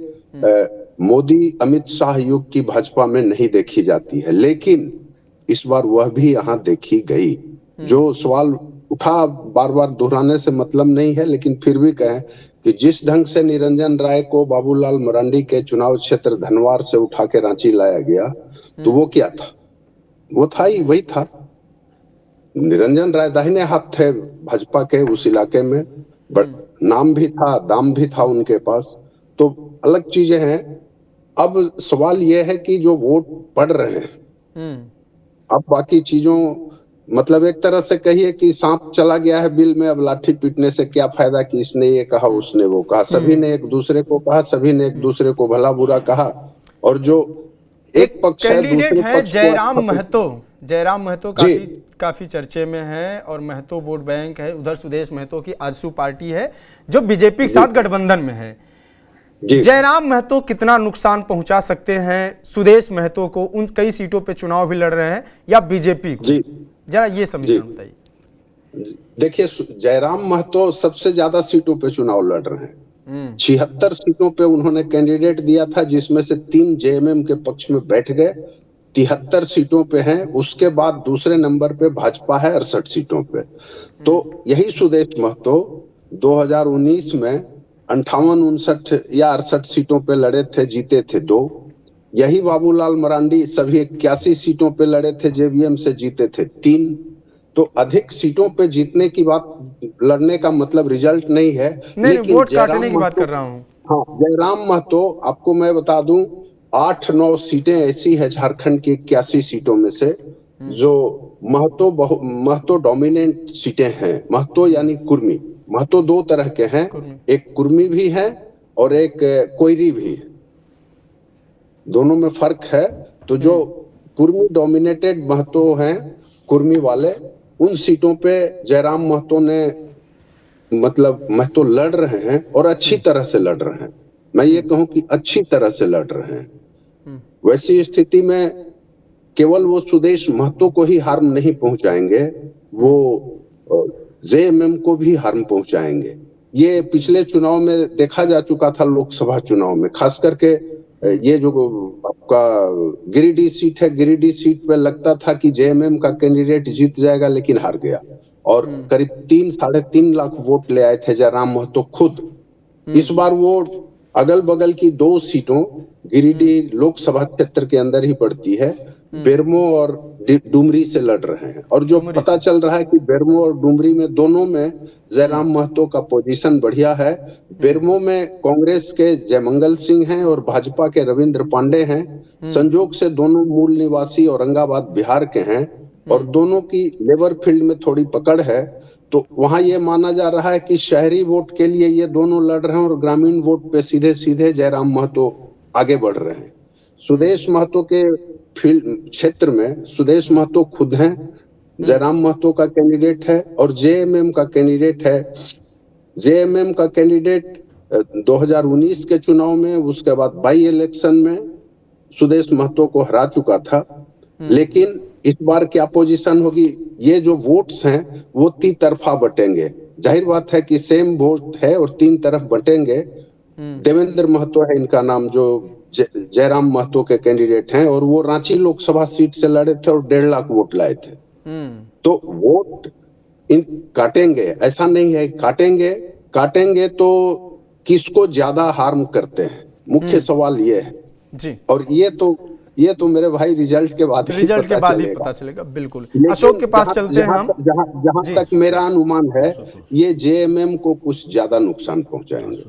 G: मोदी अमित शाह युग की भाजपा में नहीं देखी जाती है, लेकिन इस बार वह भी यहाँ देखी गई। जो सवाल उठा, बार बार दोहराने से मतलब नहीं है, लेकिन फिर भी कहें कि जिस ढंग से निरंजन राय को बाबूलाल मरांडी के चुनाव क्षेत्र धनवार से उठा के रांची लाया गया, तो वो क्या था? वो था ही वही था। निरंजन राय दाहिने हाथ थे भाजपा के उस इलाके में, बट नाम भी था, दाम भी था उनके पास, तो अलग चीजें हैं। अब सवाल यह है कि जो वोट पड़ रहे हैं, अब बाकी चीजों मतलब एक तरह से कहिए कि सांप चला गया है बिल में, अब लाठी पीटने से क्या फायदा कि इसने ये कहा उसने वो कहा। सभी ने एक दूसरे को कहा, सभी ने एक दूसरे को भला बुरा कहा, और जो एक पक्ष है दूसरे पक्ष को
A: जयराम महतो काफी चर्चे में है, और महतो वोट बैंक है। उधर सुदेश महतो की आजसू पार्टी है जो बीजेपी के साथ गठबंधन में है। जयराम महतो कितना नुकसान पहुंचा सकते हैं सुदेश महतो को? उन कई सीटों पे चुनाव भी लड़ रहे हैं, या बीजेपी को? जरा ये समीकरण बताइए।
G: देखिए जयराम महतो सबसे ज्यादा सीटों पे चुनाव लड़ रहे हैं। 76 सीटों पे उन्होंने कैंडिडेट दिया था, जिसमें से 3 जेएमएम के पक्ष में बैठ गए। 73 सीटों पे हैं। उसके बाद दूसरे नंबर पे भाजपा है 68 सीटों पे। तो यही सुदेश महतो 2019 में 58, 59 या 68 सीटों पे लड़े थे, जीते थे 2। यही बाबूलाल मरांडी सभी 81 सीटों पे लड़े थे, जेवीएम से जीते थे 3। तो अधिक सीटों पे जीतने की बात, लड़ने का मतलब रिजल्ट नहीं है,
A: लेकिन वोट काटने की बात कर रहा हूं।
G: हाँ, जयराम महतो आपको मैं बता दूं 8-9 सीटें ऐसी है झारखंड की 81 सीटों में से जो महतो डोमिनेंट सीटें हैं। महतो यानी कुर्मी। महतो 2 तरह के हैं, एक कुर्मी भी है और एक कोयरी भी है, दोनों में फर्क है। तो जो कुर्मी डोमिनेटेड महतो हैं, कुर्मी वाले, उन सीटों पे जयराम महतो ने मतलब महतो लड़ रहे हैं और अच्छी तरह से लड़ रहे हैं। मैं ये कहूं कि अच्छी तरह से लड़ रहे हैं। वैसी स्थिति में केवल वो सुदेश महतो को ही हार्म नहीं पहुंचाएंगे, वो जेएमएम को भी हार्म पहुंचाएंगे। ये पिछले चुनाव में देखा जा चुका था, लोकसभा चुनाव में, खास करके ये जो आपका गिरिडीह सीट है, गिरिडीह सीट पे लगता था कि जेएमएम का कैंडिडेट जीत जाएगा, लेकिन हार गया और करीब 3-3.5 लाख वोट ले आए थे जयराम महतो खुद। इस बार वो अगल बगल की 2 सीटों, गिरिडीह लोकसभा क्षेत्र के अंदर ही पड़ती है, बेरमो और डुमरी से लड़ रहे हैं। और जो पता चल रहा है कि बेरमो और डुमरी में दोनों में जयराम महतो का पोजीशन बढ़िया है। बेरमो में कांग्रेस के जयमंगल सिंह हैं और भाजपा के रविंद्र पांडे हैं। संजोग से दोनों मूल निवासी औरंगाबाद बिहार के हैं और दोनों की लेबर फील्ड में थोड़ी पकड़ है। तो वहां ये माना जा रहा है कि शहरी वोट के लिए ये दोनों लड़ रहे हैं और ग्रामीण वोट पे सीधे सीधे जयराम महतो आगे बढ़ रहे हैं। सुदेश महतो के फील्ड क्षेत्र में सुदेश महतो खुद हैं, जयराम महतो का कैंडिडेट है और जेएमएम का कैंडिडेट है। जेएमएम का कैंडिडेट 2019 के चुनाव में, उसके बाद बाई इलेक्शन में सुदेश महतो को हरा चुका था। लेकिन इस बार क्या पोजीशन होगी, ये जो वोट्स हैं वो 3 तरफा बटेंगे। जाहिर बात है कि सेम वोट है और 3 तरफ बटेंगे। देवेंद्र महतो है इनका नाम, जो जयराम महतो के कैंडिडेट हैं और वो रांची लोकसभा सीट से लड़े थे और 1.5 लाख वोट लाए थे। तो वोट इन काटेंगे, ऐसा नहीं है, काटेंगे तो किसको ज्यादा हार्म करते हैं, मुख्य सवाल ये है
A: जी।
G: और ये तो मेरे भाई रिजल्ट के बाद ही
A: पता चलेगा। बिल्कुल, अशोक के पास चलते हैं हम।
G: जहां तक मेरा अनुमान है, ये जेएमएम को कुछ ज्यादा नुकसान पहुंचाएंगे,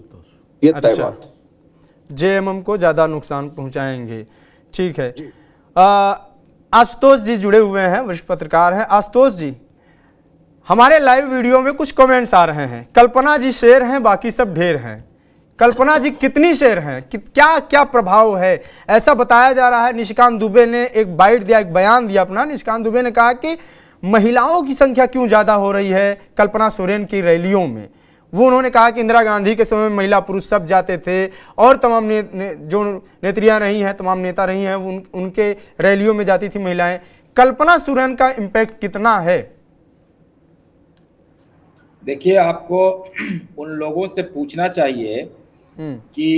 G: ये तय बात।
A: जेएमएम को ज्यादा नुकसान पहुंचाएंगे, ठीक है। आशुतोष जी जुड़े हुए हैं, वरिष्ठ पत्रकार हैं। आशुतोष जी, हमारे लाइव वीडियो में कुछ कमेंट्स आ रहे हैं, कल्पना जी शेर हैं, बाकी सब ढेर हैं। कल्पना जी कितनी शेर हैं, क्या क्या प्रभाव है, ऐसा बताया जा रहा है। निशिकांत दुबे ने एक बाइट दिया, एक बयान दिया अपना। निशिकांत दुबे ने कहा कि महिलाओं की संख्या क्यों ज्यादा हो रही है कल्पना सोरेन की रैलियों में। वो उन्होंने कहा कि इंदिरा गांधी के समय में महिला पुरुष सब जाते थे और तमाम जो नेत्रियां रही हैं, तमाम नेता रही हैं, उनके रैलियों में जाती थी महिलाएं। कल्पना सोरेन का इम्पैक्ट कितना है?
H: देखिए, आपको उन लोगों से पूछना चाहिए कि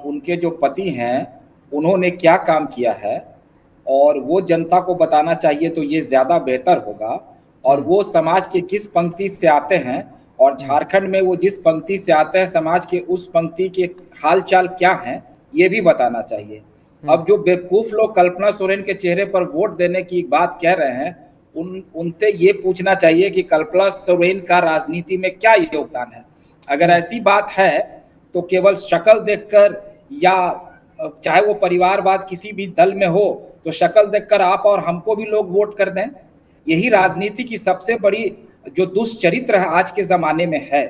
H: उनके जो पति हैं उन्होंने क्या काम किया है, और वो जनता को बताना चाहिए, तो ये ज़्यादा बेहतर होगा। और वो समाज के किस पंक्ति से आते हैं और झारखंड में वो जिस पंक्ति से आते हैं, समाज के उस पंक्ति के हालचाल क्या हैं, ये भी बताना चाहिए। अब जो बेवकूफ़ लोग कल्पना सोरेन के चेहरे पर वोट देने की बात कह रहे हैं, उनसे ये पूछना चाहिए कि कल्पना सोरेन का राजनीति में क्या योगदान है। अगर ऐसी बात है तो केवल शक्ल देखकर, या चाहे वो परिवारवाद किसी भी दल में हो, तो शक्ल देखकर आप और हमको भी लोग वोट कर दें। यही राजनीति की सबसे बड़ी जो दुष्चरित्र है आज के ज़माने में है।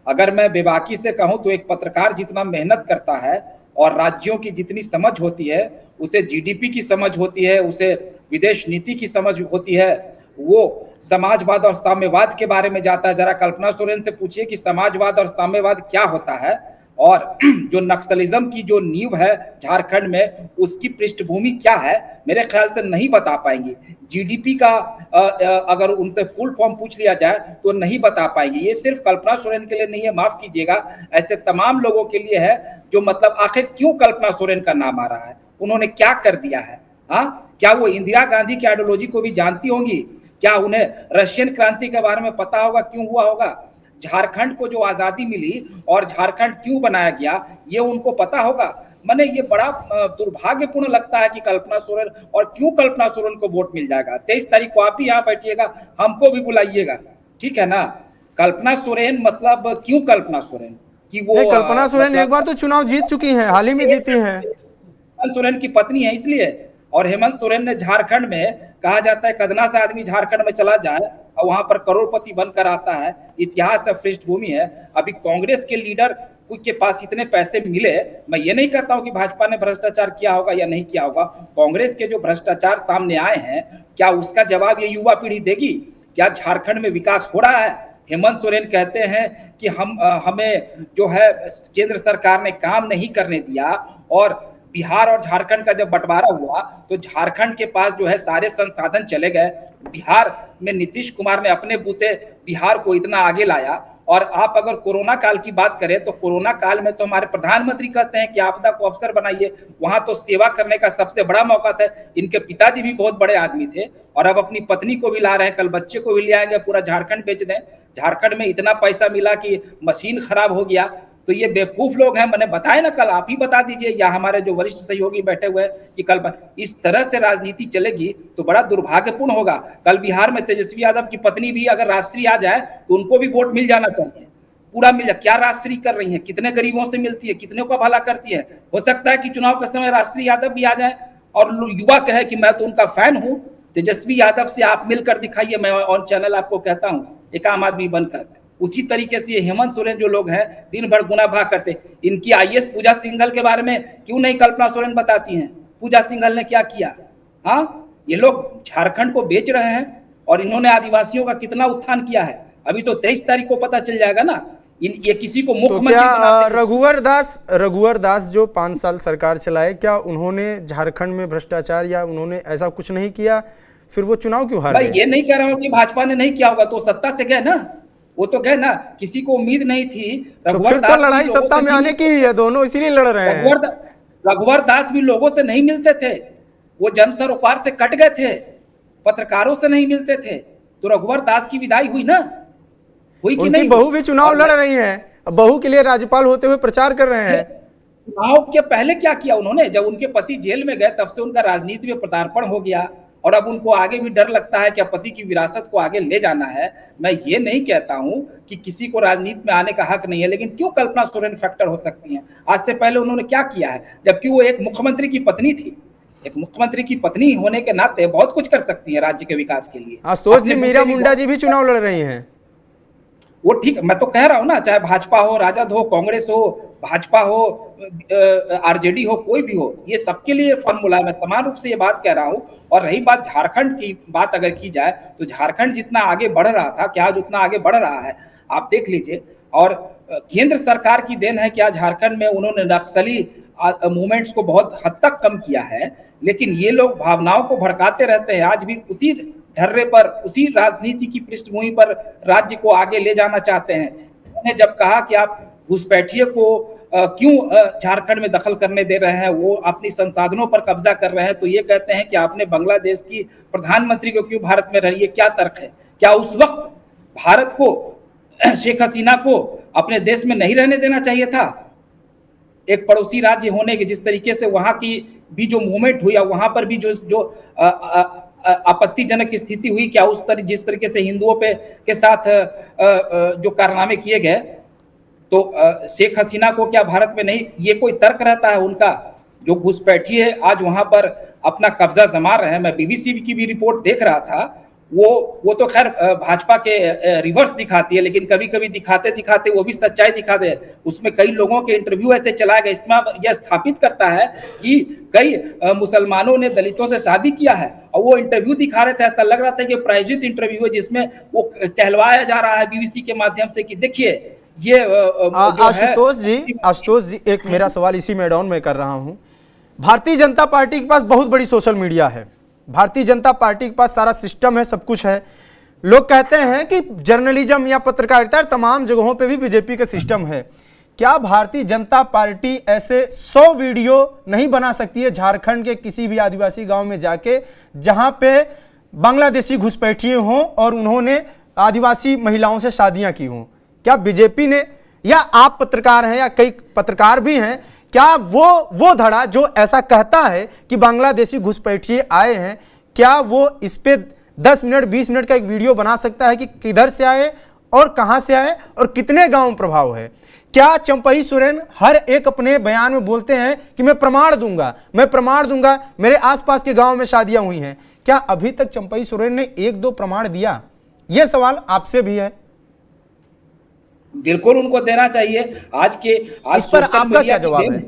H: अगर मैं बेबाकी से कहूँ तो एक पत्रकार जितना मेहनत करता है और राज्यों की जितनी समझ होती है, उसे जीडीपी की समझ होती है, उसे विदेश नीति की समझ होती है, वो समाजवाद और साम्यवाद के बारे में जाता है। जरा कल्पना सोरेन से पूछिए कि समाजवाद और साम्यवाद क्या होता है, और जो नक्सलिज्म की जो नींव है झारखंड में, उसकी पृष्ठभूमि क्या है, मेरे ख्याल से नहीं बता पाएंगी। जीडीपी का अगर उनसे फुल फॉर्म पूछ लिया जाए तो नहीं बता पाएंगी। ये सिर्फ कल्पना सोरेन के लिए नहीं है, माफ कीजिएगा, ऐसे तमाम लोगों के लिए है जो मतलब आखिर क्यों कल्पना सोरेन का नाम आ रहा है, उन्होंने क्या कर दिया है। हाँ, क्या वो इंदिरा गांधी की आइडियोलॉजी को भी जानती होंगी? क्या उन्हें रशियन क्रांति के बारे में पता होगा, क्यों हुआ होगा? झारखंड को जो आजादी मिली और झारखंड क्यों बनाया गया, ये उनको पता होगा। मैंने ये बड़ा दुर्भाग्यपूर्ण लगता है कि कल्पना सोरेन, और क्यों कल्पना सोरेन को वोट मिल जाएगा। 23 तारीख को आप ही यहाँ बैठिएगा, हमको भी बुलाइएगा, ठीक है ना। कल्पना सोरेन मतलब क्यों कल्पना सोरेन कि वो
A: कल्पना सोरेन एक बार तो चुनाव जीत चुकी हैं, हाल ही में जीती हैं।
H: हेमंत सोरेन की पत्नी है इसलिए। और हेमंत सोरेन ने झारखंड में, कहा जाता है कदना से आदमी झारखंड में चला जाए और वहां पर करोड़पति बनकर आता है, इतिहास है, पृष्ठभूमि है। अभी कांग्रेस के लीडर के पास इतने पैसे मिले। मैं ये नहीं कहता हूं कि भाजपा ने भ्रष्टाचार किया होगा या नहीं किया होगा, कांग्रेस के जो भ्रष्टाचार सामने आए हैं क्या उसका जवाब ये युवा पीढ़ी देगी? क्या झारखंड में विकास हो रहा है? हेमंत सोरेन कहते हैं कि हमें जो है केंद्र सरकार ने काम नहीं करने दिया, और बिहार और झारखंड का जब बंटवारा हुआ तो झारखंड के पास जो है सारे संसाधन चले गए। बिहार में नीतीश कुमार ने अपने बूते बिहार को इतना आगे लाया। और आप अगर कोरोना काल की बात करें तो कोरोना काल में तो हमारे प्रधानमंत्री कहते हैं कि आपदा को अवसर बनाइए, वहां तो सेवा करने का सबसे बड़ा मौका था। इनके पिताजी भी बहुत बड़े आदमी थे और अब अपनी पत्नी को भी ला रहे हैं, कल बच्चे को भी ले आएंगे, पूरा झारखंड बेच दें। झारखंड में इतना पैसा मिला कि मशीन खराब हो गया। तो ये बेवकूफ लोग हैं, मैंने बताया ना, कल आप ही बता दीजिए या हमारे जो वरिष्ठ सहयोगी बैठे हुए हैं कि कल इस तरह से राजनीति चलेगी तो बड़ा दुर्भाग्यपूर्ण होगा। कल बिहार में तेजस्वी यादव की पत्नी भी अगर राजश्री आ जाए तो उनको भी वोट मिल जाना चाहिए, पूरा मिल जाए। क्या राजश्री कर रही है, कितने गरीबों से मिलती है, कितने का भला करती है। हो सकता है कि चुनाव के समय राजश्री यादव भी आ जाए और युवा कहे कि मैं तो उनका फैन हूं, तेजस्वी यादव से आप मिलकर दिखाइए। मैं ऑन चैनल आपको कहता हूं, एक आम आदमी बनकर। उसी तरीके से ये हेमंत सोरेन जो लोग हैं दिन भर गुना भाग करते। इनकी आईएएस पूजा सिंघल के बारे में क्यों नहीं कल्पना सोरेन बताती हैं? पूजा सिंघल ने क्या किया? हाँ, ये लोग झारखंड को बेच रहे हैं और इन्होंने आदिवासियों का कितना उत्थान किया है। अभी तो 23 तारीख को पता चल जाएगा ना। ये किसी को मुख्यमंत्री
A: तो क्या रघुवर दास जो 5 साल सरकार चलाए, क्या उन्होंने झारखंड में भ्रष्टाचार या उन्होंने ऐसा कुछ नहीं किया? फिर वो चुनाव क्यों हार गए?
H: ये नहीं कह रहा हूँ कि भाजपा ने नहीं किया होगा, तो सत्ता से गए ना, वो तो गए ना। किसी को उम्मीद नहीं थी।
A: तो फिर तो लड़ाई सत्ता में आने की ही है, दोनों इसीलिए लड़ रहे हैं।
H: रघुवर दास भी लोगों से नहीं मिलते थे, वो जन सरोकार से कट गए थे, पत्रकारों से नहीं मिलते थे। तो रघुवर दास की विदाई हुई ना, हुई कि नहीं?
A: बहू भी चुनाव लड़ रही है, बहू के लिए राज्यपाल होते हुए प्रचार कर रहे हैं।
H: चुनाव के पहले क्या किया उन्होंने? जब उनके पति जेल में गए तब से उनका राजनीति में पदार्पण हो गया और अब उनको आगे भी डर लगता है कि पति की विरासत को आगे ले जाना है। मैं ये नहीं कहता हूं कि किसी को राजनीति में आने का हक नहीं है, लेकिन क्यों कल्पना सोरेन फैक्टर हो सकती हैं? आज से पहले उन्होंने क्या किया है, जबकि वो एक मुख्यमंत्री की पत्नी थी। एक मुख्यमंत्री की पत्नी होने के नाते बहुत कुछ कर सकती है राज्य के विकास के लिए।
A: आशुतोष जी, मीरा मुंडा जी भी चुनाव लड़ रही हैं।
H: वो ठीक, मैं तो कह रहा हूं ना, चाहे भाजपा हो, राजद हो, कांग्रेस हो, भाजपा हो, आरजेडी हो, कोई भी हो, ये सबके लिए फॉर्मूला है। मैं समान रूप से ये बात कह रहा हूं। और रही बात झारखंड की बात अगर की जाए तो झारखंड जितना आगे बढ़ रहा था, क्या आज उतना आगे बढ़ रहा है? आप देख लीजिए। और केंद्र सरकार की देन है कि आज झारखंड में उन्होंने नक्सली मूवमेंट्स को बहुत हद तक कम किया है, लेकिन ये लोग भावनाओं को भड़काते रहते हैं। आज भी उसी ढर्रे पर, उसी राजनीति की पृष्ठभूमि पर राज्य को आगे ले जाना चाहते हैं। उन्होंने जब कहा कि आप घुसपैठिए को क्यों झारखंड में दखल करने दे रहे हैं, वो अपनी संसाधनों पर कब्जा कर रहे हैं, तो ये कहते हैं कि आपने बांग्लादेश की प्रधानमंत्री को क्यों भारत में रही है? क्या तर्क है? क्या उस वक्त भारत को, शेख हसीना को अपने देश में नहीं रहने देना चाहिए था? एक पड़ोसी राज्य होने के जिस तरीके से वहां की भी जो मूवमेंट हुई, वहां पर भी जो आपत्तिजनक स्थिति हुई, क्या उस जिस तरीके से हिंदुओं के साथ जो कारनामे किए गए, तो शेख हसीना को क्या भारत में नहीं? ये कोई तर्क रहता है उनका? जो घुसपैठिए आज वहां पर अपना कब्जा जमा रहे हैं। मैं बीबीसी की भी रिपोर्ट देख रहा था, वो तो खैर भाजपा के रिवर्स दिखाती है, लेकिन कभी कभी दिखाते दिखाते वो भी सच्चाई दिखा दे। उसमें कई लोगों के इंटरव्यू ऐसे चलाए गए, इसमें यह स्थापित करता है कि कई मुसलमानों ने दलितों से शादी किया है। और वो इंटरव्यू दिखा रहे थे, ऐसा लग रहा था कि प्रायोजित इंटरव्यू है, जिसमें वो कहलवाया जा रहा है बीबीसी के माध्यम से कि देखिए ये
A: आशुतोष जी, एक मेरा सवाल इसी में डाउन में कर रहा हूं। भारतीय जनता पार्टी के पास बहुत बड़ी सोशल मीडिया है, भारतीय जनता पार्टी के पास सारा सिस्टम है, सब कुछ है। लोग कहते हैं कि जर्नलिज्म या पत्रकारिता तमाम जगहों पे भी बीजेपी का सिस्टम है। क्या भारतीय जनता पार्टी ऐसे 100 वीडियो नहीं बना सकती है झारखंड के किसी भी आदिवासी गांव में जाके, जहां पे बांग्लादेशी घुसपैठिए हों और उन्होंने आदिवासी महिलाओं से शादियां की हों? क्या बीजेपी ने, या आप पत्रकार हैं या कई पत्रकार भी हैं, क्या वो धड़ा जो ऐसा कहता है कि बांग्लादेशी घुसपैठिए आए हैं, क्या वो इस पे 10 मिनट 20 मिनट का एक वीडियो बना सकता है कि किधर से आए और कहां से आए और कितने गांव में प्रभाव है? क्या चंपई सोरेन हर एक अपने बयान में बोलते हैं कि मैं प्रमाण दूंगा, मेरे आसपास के गांव में शादियां हुई हैं? क्या अभी तक चंपई सोरेन ने 1-2 प्रमाण दिया? यह सवाल आपसे भी है।
H: बिल्कुल उनको देना चाहिए। आज
A: इस पर
H: सोशल
A: आपका
H: मीडिया
A: क्या
H: की
A: जवाब
H: देन
A: है?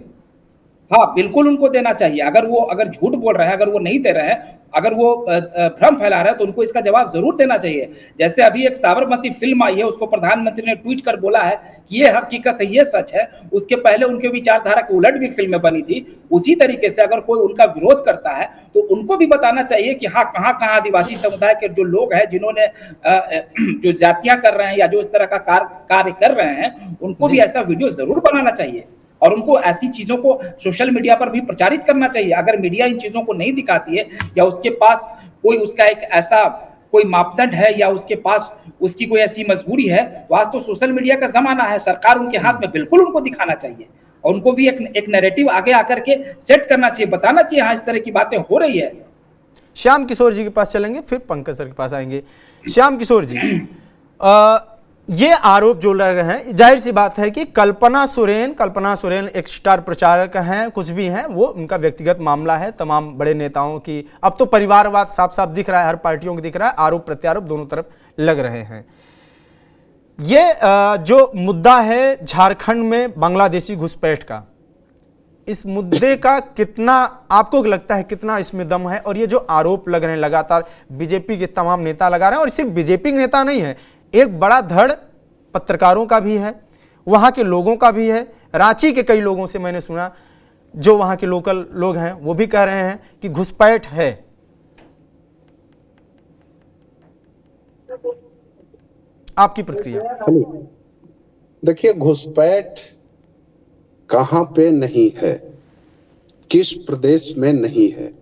H: हाँ, बिल्कुल उनको देना चाहिए। अगर झूठ बोल रहे हैं, अगर वो नहीं दे रहे हैं, अगर वो भ्रम फैला रहे हैं, तो उनको इसका जवाब ज़रूर देना चाहिए। जैसे अभी एक साबरमती फ़िल्म आई है, उसको प्रधानमंत्री ने ट्वीट कर बोला है कि ये हकीकत है, ये सच है। उसके पहले उनके विचारधारा के उलट भी फ़िल्में बनी थी। उसी तरीके से अगर कोई उनका विरोध करता है, तो उनको भी बताना चाहिए कि हाँ, कहाँ-कहाँ आदिवासी समुदाय के जो लोग हैं, जिन्होंने जो जातियाँ कर रहे हैं या जो इस तरह का कार्य कर रहे हैं, उनको भी ऐसा वीडियो ज़रूर बनाना चाहिए। और उनको ऐसी चीज़ों को सोशल मीडिया पर भी प्रचारित करना चाहिए। अगर मीडिया इन चीज़ों को नहीं दिखाती है, या उसके पास कोई उसका एक ऐसा कोई मापदंड है, या उसके पास उसकी कोई ऐसी मजबूरी है, तो आज तो सोशल मीडिया का ज़माना है, सरकार उनके हाथ में, बिल्कुल उनको दिखाना चाहिए। और उनको भी एक नैरेटिव आगे आकर के सेट करना चाहिए, बताना चाहिए हाँ, इस तरह की बातें हो रही है।
A: श्याम किशोर जी के पास चलेंगे, फिर पंकज सर के पास आएंगे। श्याम किशोर जी, ये आरोप जो लग रहे हैं, जाहिर सी बात है कि कल्पना सोरेन एक स्टार प्रचारक हैं, कुछ भी हैं, वो उनका व्यक्तिगत मामला है। तमाम बड़े नेताओं की अब तो परिवारवाद साफ साफ दिख रहा है, हर पार्टियों को दिख रहा है, आरोप प्रत्यारोप दोनों तरफ लग रहे हैं। ये जो मुद्दा है झारखंड में बांग्लादेशी घुसपैठ का, इस मुद्दे का कितना आपको लगता है, कितना इसमें दम है? और ये जो आरोप लग रहे हैं लगातार, बीजेपी के तमाम नेता लगा रहे हैं, और सिर्फ बीजेपी के नेता नहीं है, एक बड़ा धड़ पत्रकारों का भी है, वहां के लोगों का भी है। रांची के कई लोगों से मैंने सुना, जो वहां के लोकल लोग हैं, वो भी कह रहे हैं कि घुसपैठ है। आपकी प्रतिक्रिया?
G: देखिए, घुसपैठ कहां पे नहीं है, किस प्रदेश में नहीं है।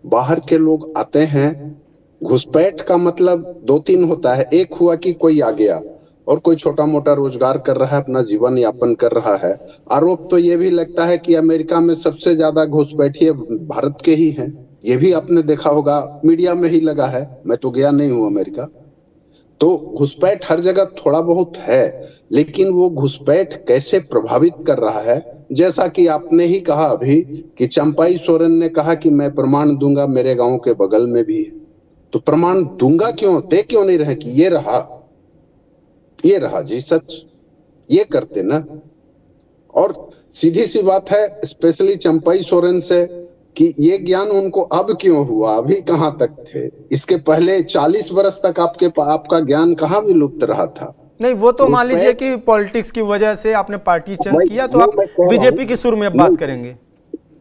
G: बाहर के लोग आते हैं, घुसपैठ का मतलब दो तीन होता है। एक हुआ कि कोई आ गया और कोई छोटा मोटा रोजगार कर रहा है, अपना जीवन यापन कर रहा है। आरोप तो ये भी लगता है कि अमेरिका में सबसे ज्यादा घुसपैठिए भारत के ही हैं। ये भी आपने देखा होगा, मीडिया में ही लगा है, मैं तो गया नहीं हूं अमेरिका। तो घुसपैठ हर जगह थोड़ा बहुत है, लेकिन वो घुसपैठ कैसे प्रभावित कर रहा है, जैसा कि आपने ही कहा अभी कि चंपाई सोरेन ने कहा कि मैं प्रमाण दूंगा, मेरे गांव के बगल में भी है। तो प्रमाण दूंगा क्यों, दे क्यों नहीं रहे कि ये रहा जी सच, ये करते ना। और सीधी सी बात है, स्पेशली चंपाई सोरेन से, कि ये ज्ञान उनको अब क्यों हुआ, अभी कहां तक थे? इसके पहले 40 वर्ष तक आपका ज्ञान कहाँ विलुप्त रहा था?
A: नहीं, वो तो मान लीजिए कि पॉलिटिक्स की वजह से आपने पार्टी चेंज किया, तो आप बीजेपी के सुर में बात करेंगे।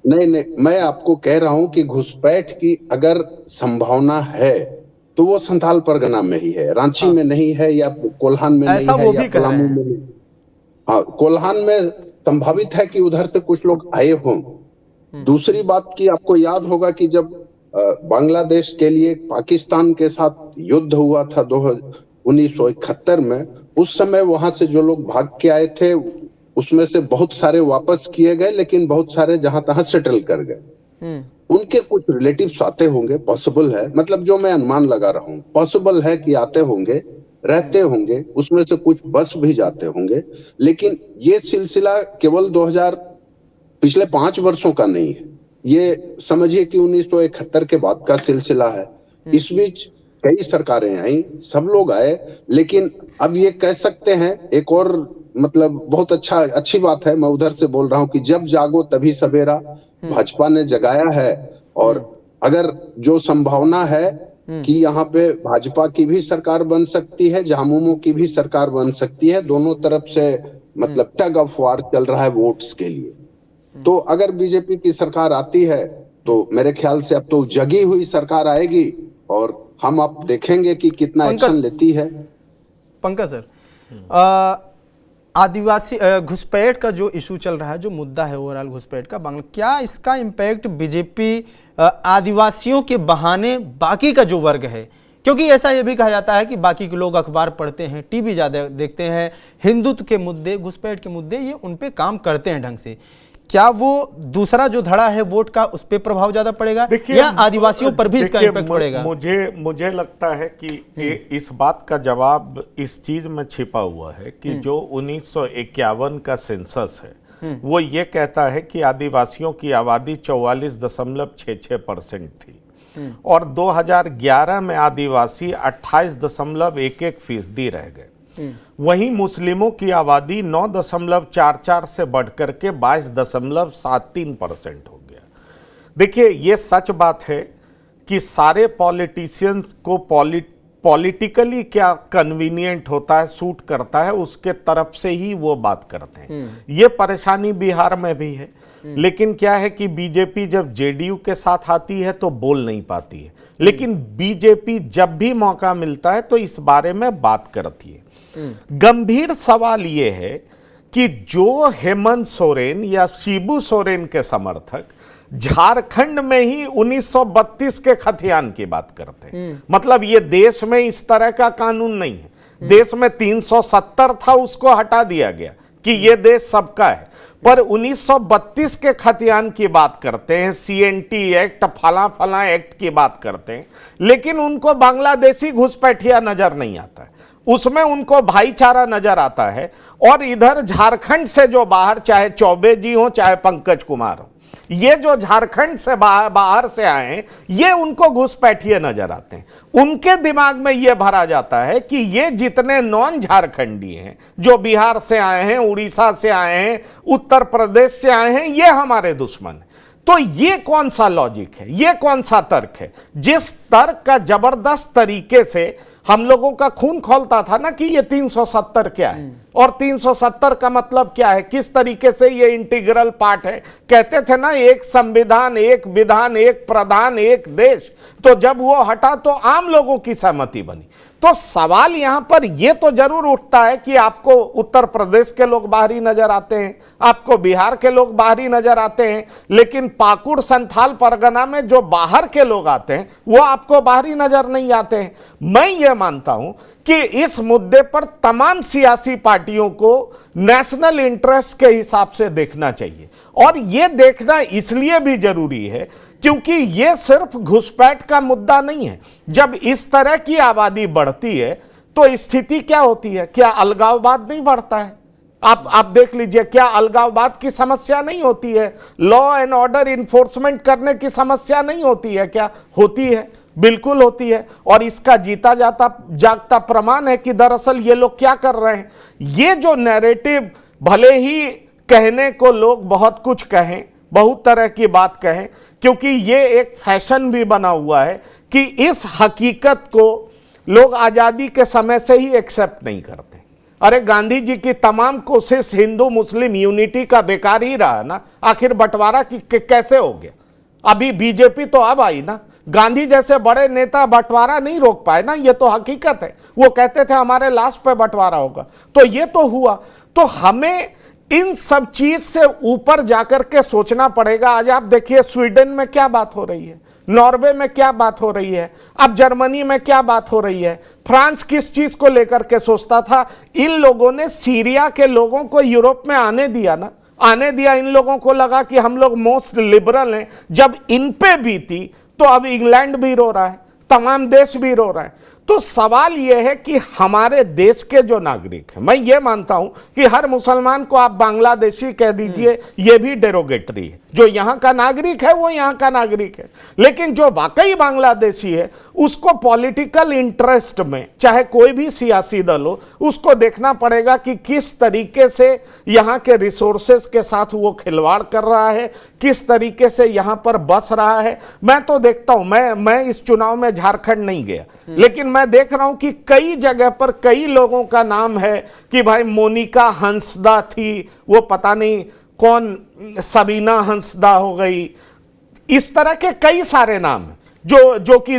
G: नहीं, मैं आपको कह रहा हूं कि घुसपैठ की अगर संभावना है तो वो संथाल परगना में ही है, रांची में नहीं है, या कोल्हान में नहीं है, या पलामू में नहीं। हाँ, कोल्हान में संभावित है कि उधर से कुछ लोग आए हों। दूसरी बात की आपको याद होगा कि जब बांग्लादेश के लिए पाकिस्तान के साथ युद्ध हुआ था 1971 में, उस समय वहां से जो लोग भाग के आए थे, उसमें से बहुत सारे वापस किए गए, लेकिन बहुत सारे जहां तहां सेटल कर गए। उनके कुछ रिलेटिव्स आते होंगे, पॉसिबल है, मतलब जो मैं अनुमान लगा रहा हूं, पॉसिबल है कि आते होंगे, रहते होंगे, उसमें से कुछ बस भी जाते होंगे। लेकिन ये सिलसिला केवल पिछले 5 वर्षों का नहीं है, ये समझिए कि 1971 के बाद का सिलसिला है। इस बीच कई सरकारें आई, सब लोग आए, लेकिन अब ये कह सकते हैं, एक और मतलब बहुत अच्छी बात है, मैं उधर से बोल रहा हूं कि जब जागो तभी सवेरा, भाजपा ने जगाया है। और अगर जो संभावना है कि यहाँ पे भाजपा की भी सरकार बन सकती है, झामुमो की भी सरकार बन सकती है, दोनों तरफ से मतलब टग ऑफ वार चल रहा है वोट्स के लिए। तो अगर बीजेपी की सरकार आती है तो मेरे ख्याल से अब तो जगी हुई सरकार आएगी, और हम अब देखेंगे कि कितना एक्शन लेती है।
A: पंकज सर, आदिवासी घुसपैठ का जो इशू चल रहा है, जो मुद्दा है ओवरऑल घुसपैठ का, क्या इसका इम्पैक्ट बीजेपी आदिवासियों के बहाने बाकी का जो वर्ग है, क्योंकि ऐसा ये भी कहा जाता है कि बाकी के लोग अखबार पढ़ते हैं, टीवी ज़्यादा देखते हैं, हिंदुत्व के मुद्दे, घुसपैठ के मुद्दे, ये उन पे काम करते हैं ढंग से, क्या वो दूसरा जो धड़ा है वोट का, उस पे प्रभाव ज्यादा पड़ेगा या आदिवासियों पर भी इसका इम्पैक्ट पड़ेगा?
F: मुझे लगता है कि इस बात का जवाब इस चीज में छिपा हुआ है कि जो 1951 का सेंसस है, वो ये कहता है कि आदिवासियों की आबादी 44.66% थी, और 2011 में आदिवासी 28.11% रह गए। वहीं मुस्लिमों की आबादी 9.44 से बढ़कर के 22.73% हो गया। देखिए, ये सच बात है कि सारे पॉलिटिशियंस को पॉलिटिकली क्या कन्वीनियंट होता है, सूट करता है, उसके तरफ से ही वो बात करते हैं। ये परेशानी बिहार में भी है। लेकिन क्या है कि बीजेपी जब जेडीयू के साथ आती है तो बोल नहीं पाती है, लेकिन बीजेपी जब भी मौका मिलता है तो इस बारे में बात करती है। गंभीर सवाल ये है कि जो हेमंत सोरेन या शिबू सोरेन के समर्थक झारखंड में ही 1932 के खतियान की बात करते हैं, मतलब ये देश में इस तरह का कानून नहीं है। देश में 370 था, उसको हटा दिया गया कि ये देश सबका है, पर 1932 के खतियान की बात करते हैं, सीएनटी एक्ट, फला फला एक्ट की बात करते हैं, लेकिन उनको बांग्लादेशी घुसपैठिया नजर नहीं आता है, उसमें उनको भाईचारा नजर आता है। और इधर झारखंड से जो बाहर, चाहे चौबे जी हो चाहे पंकज कुमार हो, ये जो झारखंड से बाहर से आए हैं, ये उनको घुसपैठिए नजर आते हैं। उनके दिमाग में ये भरा जाता है कि ये जितने नॉन झारखंडी हैं, जो बिहार से आए हैं, उड़ीसा से आए हैं, उत्तर प्रदेश से आए हैं, ये हमारे दुश्मन हैं। तो ये कौन सा लॉजिक है, ये कौन सा तर्क है? जिस तर्क का जबरदस्त तरीके से हम लोगों का खून खौलता था ना कि ये 370 क्या है और 370 का मतलब क्या है, किस तरीके से ये इंटीग्रल पार्ट है। कहते थे ना, एक संविधान, एक विधान, एक प्रधान, एक देश। तो जब वो हटा तो आम लोगों की सहमति बनी। तो सवाल यहां पर यह तो जरूर उठता है कि आपको उत्तर प्रदेश के लोग बाहरी नजर आते हैं, आपको बिहार के लोग बाहरी नजर आते हैं, लेकिन पाकुड़ संथाल परगना में जो बाहर के लोग आते हैं वो आपको बाहरी नजर नहीं आते हैं। मैं ये मानता हूं कि इस मुद्दे पर तमाम सियासी पार्टियों को नेशनल इंटरेस्ट के हिसाब से देखना चाहिए। और यह देखना इसलिए भी जरूरी है क्योंकि यह सिर्फ घुसपैठ का मुद्दा नहीं है। जब इस तरह की आबादी बढ़ती है तो स्थिति क्या होती है? क्या अलगाववाद नहीं बढ़ता है? आप देख लीजिए, क्या अलगाववाद की समस्या नहीं होती है? लॉ एंड ऑर्डर इन्फोर्समेंट करने की समस्या नहीं होती है? क्या होती है? बिल्कुल होती है। और इसका जीता जागता प्रमाण है कि दरअसल ये लोग क्या कर रहे हैं। ये जो नैरेटिव, भले ही कहने को लोग बहुत कुछ कहें, बहुत तरह की बात कहें, क्योंकि ये एक फैशन भी बना हुआ है कि इस हकीकत को लोग आज़ादी के समय से ही एक्सेप्ट नहीं करते। अरे गांधी जी की तमाम कोशिश हिंदू मुस्लिम यूनिटी का बेकार ही रहा ना। आखिर बंटवारा कैसे हो गया? अभी बीजेपी तो अब आई ना। गांधी जैसे बड़े नेता बंटवारा नहीं रोक पाए ना, ये तो हकीकत है। वो कहते थे हमारे लास्ट पे बंटवारा होगा, तो ये तो हुआ। तो हमें इन सब चीज से ऊपर जाकर के सोचना पड़ेगा। आज आप देखिए स्वीडन में क्या बात हो रही है, नॉर्वे में क्या बात हो रही है, अब जर्मनी में क्या बात हो रही है, फ्रांस किस चीज को लेकर के सोचता था। इन लोगों ने सीरिया के लोगों को यूरोप में आने दिया ना, आने दिया। इन लोगों को लगा कि हम लोग मोस्ट लिबरल हैं। जब इन पे बीती तो अब इंग्लैंड भी रो रहा है, तमाम देश भी रो रहा है। तो सवाल यह है कि हमारे देश के जो नागरिक हैं, मैं ये मानता हूं कि हर मुसलमान को आप बांग्लादेशी कह दीजिए, ये भी डेरोगेटरी है। जो यहां का नागरिक है वो यहां का नागरिक है, लेकिन जो वाकई बांग्लादेशी है उसको पॉलिटिकल इंटरेस्ट में, चाहे कोई भी सियासी दल हो, उसको देखना पड़ेगा कि किस तरीके से यहां के रिसोर्सेस के साथ वो खिलवाड़ कर रहा है, किस तरीके से यहां पर बस रहा है। मैं तो देखता हूं, मैं इस चुनाव में झारखंड नहीं गया, लेकिन मैं देख रहा हूं कि कई जगह पर कई लोगों का नाम है कि भाई मोनिका हंसदा थी, वो पता नहीं कौन सबीना हंसदा हो गई। इस तरह के कई सारे नाम हैं जो कि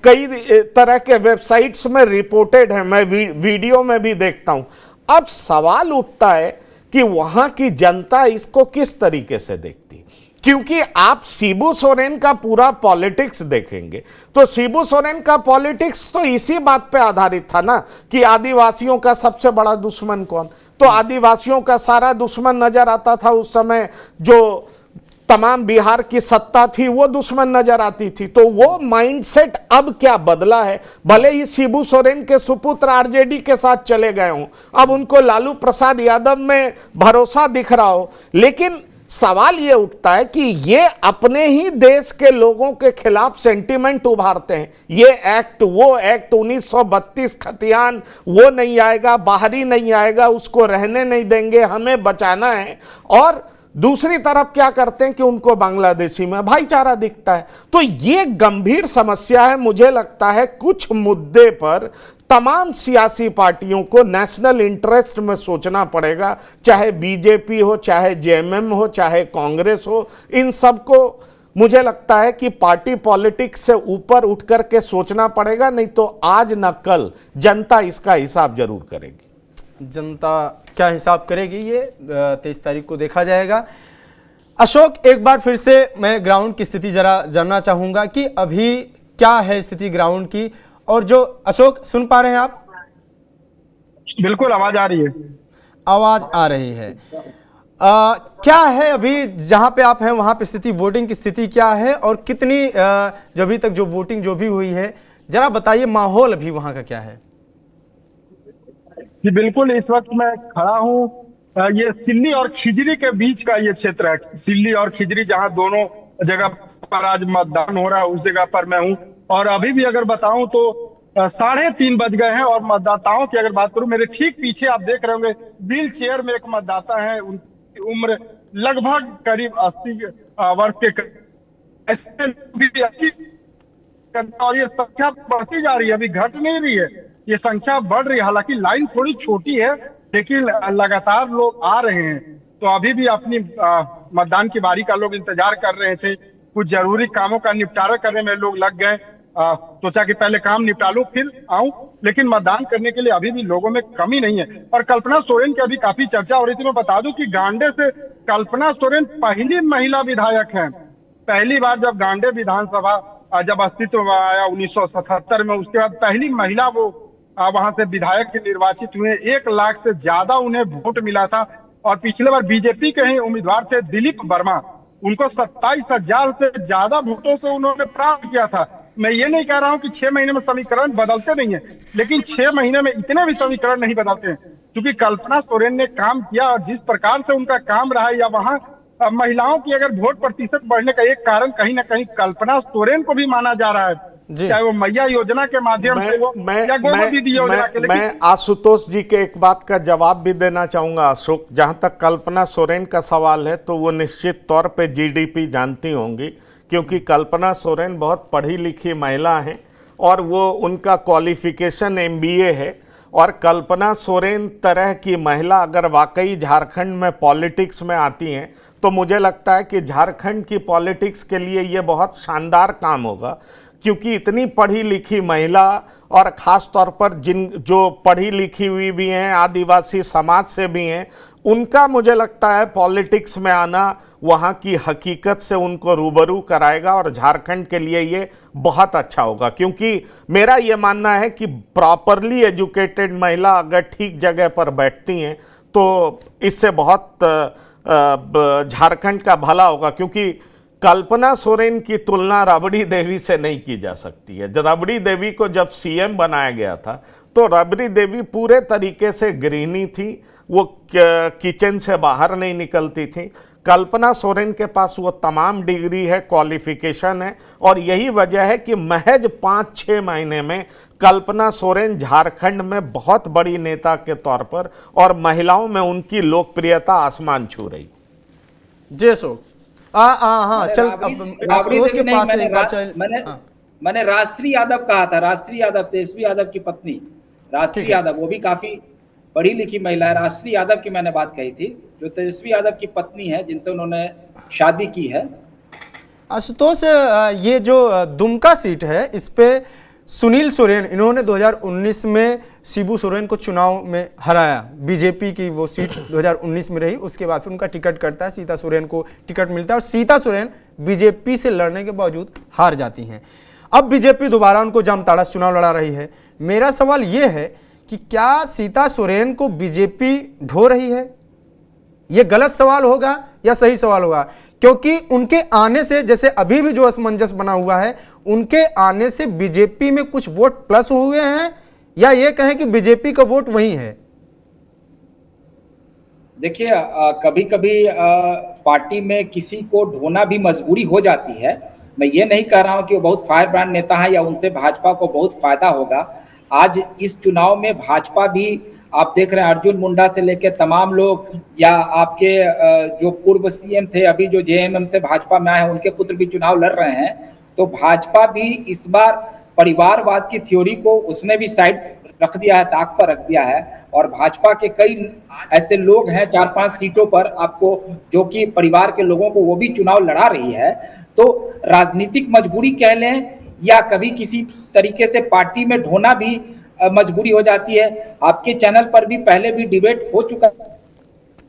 F: कई तरह के वेबसाइट्स में रिपोर्टेड है, मैं वीडियो में भी देखता हूं। अब सवाल उठता है कि वहां की जनता इसको किस तरीके से देखती, क्योंकि आप शिबू सोरेन का पूरा पॉलिटिक्स देखेंगे तो शिबू सोरेन का पॉलिटिक्स तो इसी बात पे आधारित था ना कि आदिवासियों का सबसे बड़ा दुश्मन कौन। तो आदिवासियों का सारा दुश्मन नजर आता था उस समय, जो तमाम बिहार की सत्ता थी वो दुश्मन नजर आती थी। तो वो माइंडसेट अब क्या बदला है? भले ही शिबू सोरेन के सुपुत्र आरजेडी के साथ चले गए हों, अब उनको लालू प्रसाद यादव में भरोसा दिख रहा हो, लेकिन सवाल ये उठता है कि ये अपने ही देश के लोगों के खिलाफ सेंटीमेंट उभारते हैं। ये एक्ट, वो एक्ट, 1932 खतियान, वो नहीं आएगा, बाहरी नहीं आएगा, उसको रहने नहीं देंगे, हमें बचाना है। और दूसरी तरफ क्या करते हैं कि उनको बांग्लादेशी में भाईचारा दिखता है। तो ये गंभीर समस्या है। मुझे लगता है कुछ मुद्दे पर तमाम सियासी पार्टियों को नेशनल इंटरेस्ट में सोचना पड़ेगा, चाहे बीजेपी हो, चाहे जेएमएम हो, चाहे कांग्रेस हो। इन सबको मुझे लगता है कि पार्टी पॉलिटिक्स से ऊपर उठ करके सोचना पड़ेगा, नहीं तो आज न कल जनता इसका हिसाब जरूर करेगी।
A: जनता क्या हिसाब करेगी ये 23 तारीख को देखा जाएगा। अशोक, एक बार फिर से मैं ग्राउंड की स्थिति जरा जानना चाहूंगा कि अभी क्या है स्थिति ग्राउंड की। और जो अशोक, सुन पा रहे हैं आप?
E: बिल्कुल, आवाज आ रही है।
A: आवाज आ रही है। क्या है अभी जहां पे आप हैं वहां पे स्थिति, वोटिंग की स्थिति क्या है और कितनी जो अभी तक जो वोटिंग जो भी हुई है, जरा बताइए माहौल अभी वहां का क्या है?
E: जी बिल्कुल, इस वक्त मैं खड़ा हूँ ये सिल्ली और खिजरी के बीच का ये क्षेत्र है। सिल्ली और खिजरी जहाँ दोनों जगह पर आज मतदान हो रहा है, उस जगह पर मैं हूँ। और अभी भी अगर बताऊं तो 3:30 बज गए हैं। और मतदाताओं की अगर बात करूं, मेरे ठीक पीछे आप देख रहे होंगे व्हील चेयर में एक मतदाता है। उनकी उम्र लगभग करीब 80 वर्ष के ऐसे भी, और ये संख्या बढ़ती जा रही है, अभी घट नहीं रही है, ये संख्या बढ़ रही है। हालांकि लाइन थोड़ी छोटी है, लेकिन लगातार लोग आ रहे हैं। तो अभी भी अपनी मतदान की बारी का लोग इंतजार कर रहे थे। कुछ जरूरी कामों का निपटारा करने में लोग लग गए। सोचा कि पहले काम निपटा लूं फिर आऊं, लेकिन मतदान करने के लिए अभी भी लोगों में कमी नहीं है। और कल्पना सोरेन की अभी काफी चर्चा हो रही थी। मैं बता दूं कि गांडे से कल्पना सोरेन पहली महिला विधायक हैं। पहली बार जब गांडे विधानसभा जब अस्तित्व में आया 1977 में, उसके बाद पहली महिला वो वहां से विधायक निर्वाचित हुए। 1 लाख से ज्यादा उन्हें वोट मिला था। और पिछले बार बीजेपी के ही उम्मीदवार थे दिलीप वर्मा, उनको 27,000 से ज्यादा वोटों से उन्होंने प्राप्त किया था। मैं ये नहीं कह रहा हूं कि 6 महीने में समीकरण बदलते नहीं है, लेकिन 6 महीने में इतने भी समीकरण नहीं बदलते हैं, क्योंकि कल्पना सोरेन ने काम किया। और जिस प्रकार से उनका काम रहा, या वहां महिलाओं की अगर वोट प्रतिशत बढ़ने का एक कारण कहीं ना कहीं कल्पना सोरेन को भी माना जा रहा है, चाहे वो मैया योजना के माध्यम से हो या गोबर दीदी योजना के।
F: मैं आशुतोष जी के एक बात का जवाब भी देना चाहूंगा अशोक। जहां तक कल्पना सोरेन का सवाल है, तो वो निश्चित तौर पे जीडीपी जानती होंगी, क्योंकि कल्पना सोरेन बहुत पढ़ी लिखी महिला हैं और वो उनका क्वालिफिकेशन MBA है। और कल्पना सोरेन तरह की महिला अगर वाकई झारखंड में पॉलिटिक्स में आती हैं, तो मुझे लगता है कि झारखंड की पॉलिटिक्स के लिए ये बहुत शानदार काम होगा, क्योंकि इतनी पढ़ी लिखी महिला, और ख़ास तौर पर जो पढ़ी लिखी हुई भी हैं, आदिवासी समाज से भी हैं, उनका मुझे लगता है पॉलिटिक्स में आना वहाँ की हकीकत से उनको रूबरू कराएगा। और झारखंड के लिए ये बहुत अच्छा होगा, क्योंकि मेरा ये मानना है कि प्रॉपरली एजुकेटेड महिला अगर ठीक जगह पर बैठती हैं, तो इससे बहुत झारखंड का भला होगा। क्योंकि कल्पना सोरेन की तुलना राबड़ी देवी से नहीं की जा सकती है। राबड़ी देवी को जब CM बनाया गया था, तो राबड़ी देवी पूरे तरीके से गृहिणी थी, वो किचन से बाहर नहीं निकलती थी। कल्पना सोरेन के पास वो तमाम डिग्री है, क्वालिफिकेशन है, और यही वजह है कि महज 5-6 महीने में कल्पना सोरेन झारखंड में बहुत बड़ी नेता के तौर पर, और महिलाओं में उनकी लोकप्रियता आसमान छू रही।
A: जय अशोक। हाँ चल, आशुतोष के पास एक बार चल।
H: मैंने राष्ट्रीय यादव कहा था, राष्ट्रीय यादव, तेजस्वी यादव की पत्नी राष्ट्रीय यादव, वो भी काफी पढ़ी लिखी महिला है। राष्ट्रीय यादव की मैंने बात कही थी, जो तेजस्वी यादव की पत्नी है, जिनसे उन्होंने शादी की है।
A: आशुतोष, ये जो दुमका सीट है, इस पे सुनील सोरेन, इन्होंने 2019 में शिबू सोरेन को चुनाव में हराया। बीजेपी की वो सीट 2019 में रही, उसके बाद फिर उनका टिकट कटता है, सीता सोरेन को टिकट मिलता है, और सीता सोरेन बीजेपी से लड़ने के बावजूद हार जाती हैं। अब बीजेपी दोबारा उनको जामताड़ा चुनाव लड़ा रही है। मेरा सवाल ये है कि क्या सीता सोरेन को बीजेपी ढो रही है? ये गलत सवाल होगा या सही सवाल होगा? क्योंकि उनके आने से, जैसे अभी भी जो असमंजस बना हुआ है, उनके आने से बीजेपी में कुछ वोट प्लस हुए हैं, या ये कहें कि बीजेपी का वोट वही है?
H: देखिए, कभी कभी पार्टी में किसी को ढोना भी मजबूरी हो जाती है। मैं ये नहीं कह रहा हूं कि वो बहुत फायर ब्रांड नेता है या उनसे भाजपा को बहुत फायदा होगा। आज इस चुनाव में भाजपा भी, आप देख रहे हैं, अर्जुन मुंडा से लेकर तमाम लोग, या आपके जो पूर्व सीएम थे, अभी जो जेएमएम से भाजपा में आए हैं, उनके पुत्र भी चुनाव लड़ रहे हैं। तो भाजपा भी इस बार परिवारवाद की थ्योरी को उसने भी साइड रख दिया है, ताक पर रख दिया है। और भाजपा के कई ऐसे लोग हैं 4-5 सीटों पर आपको, जो कि परिवार के लोगों को वो भी चुनाव लड़ा रही है। तो राजनीतिक मजबूरी कह लें या कभी किसी तरीके से पार्टी में ढोना भी मजबूरी हो जाती है। आपके चैनल पर भी पहले भी डिबेट हो चुका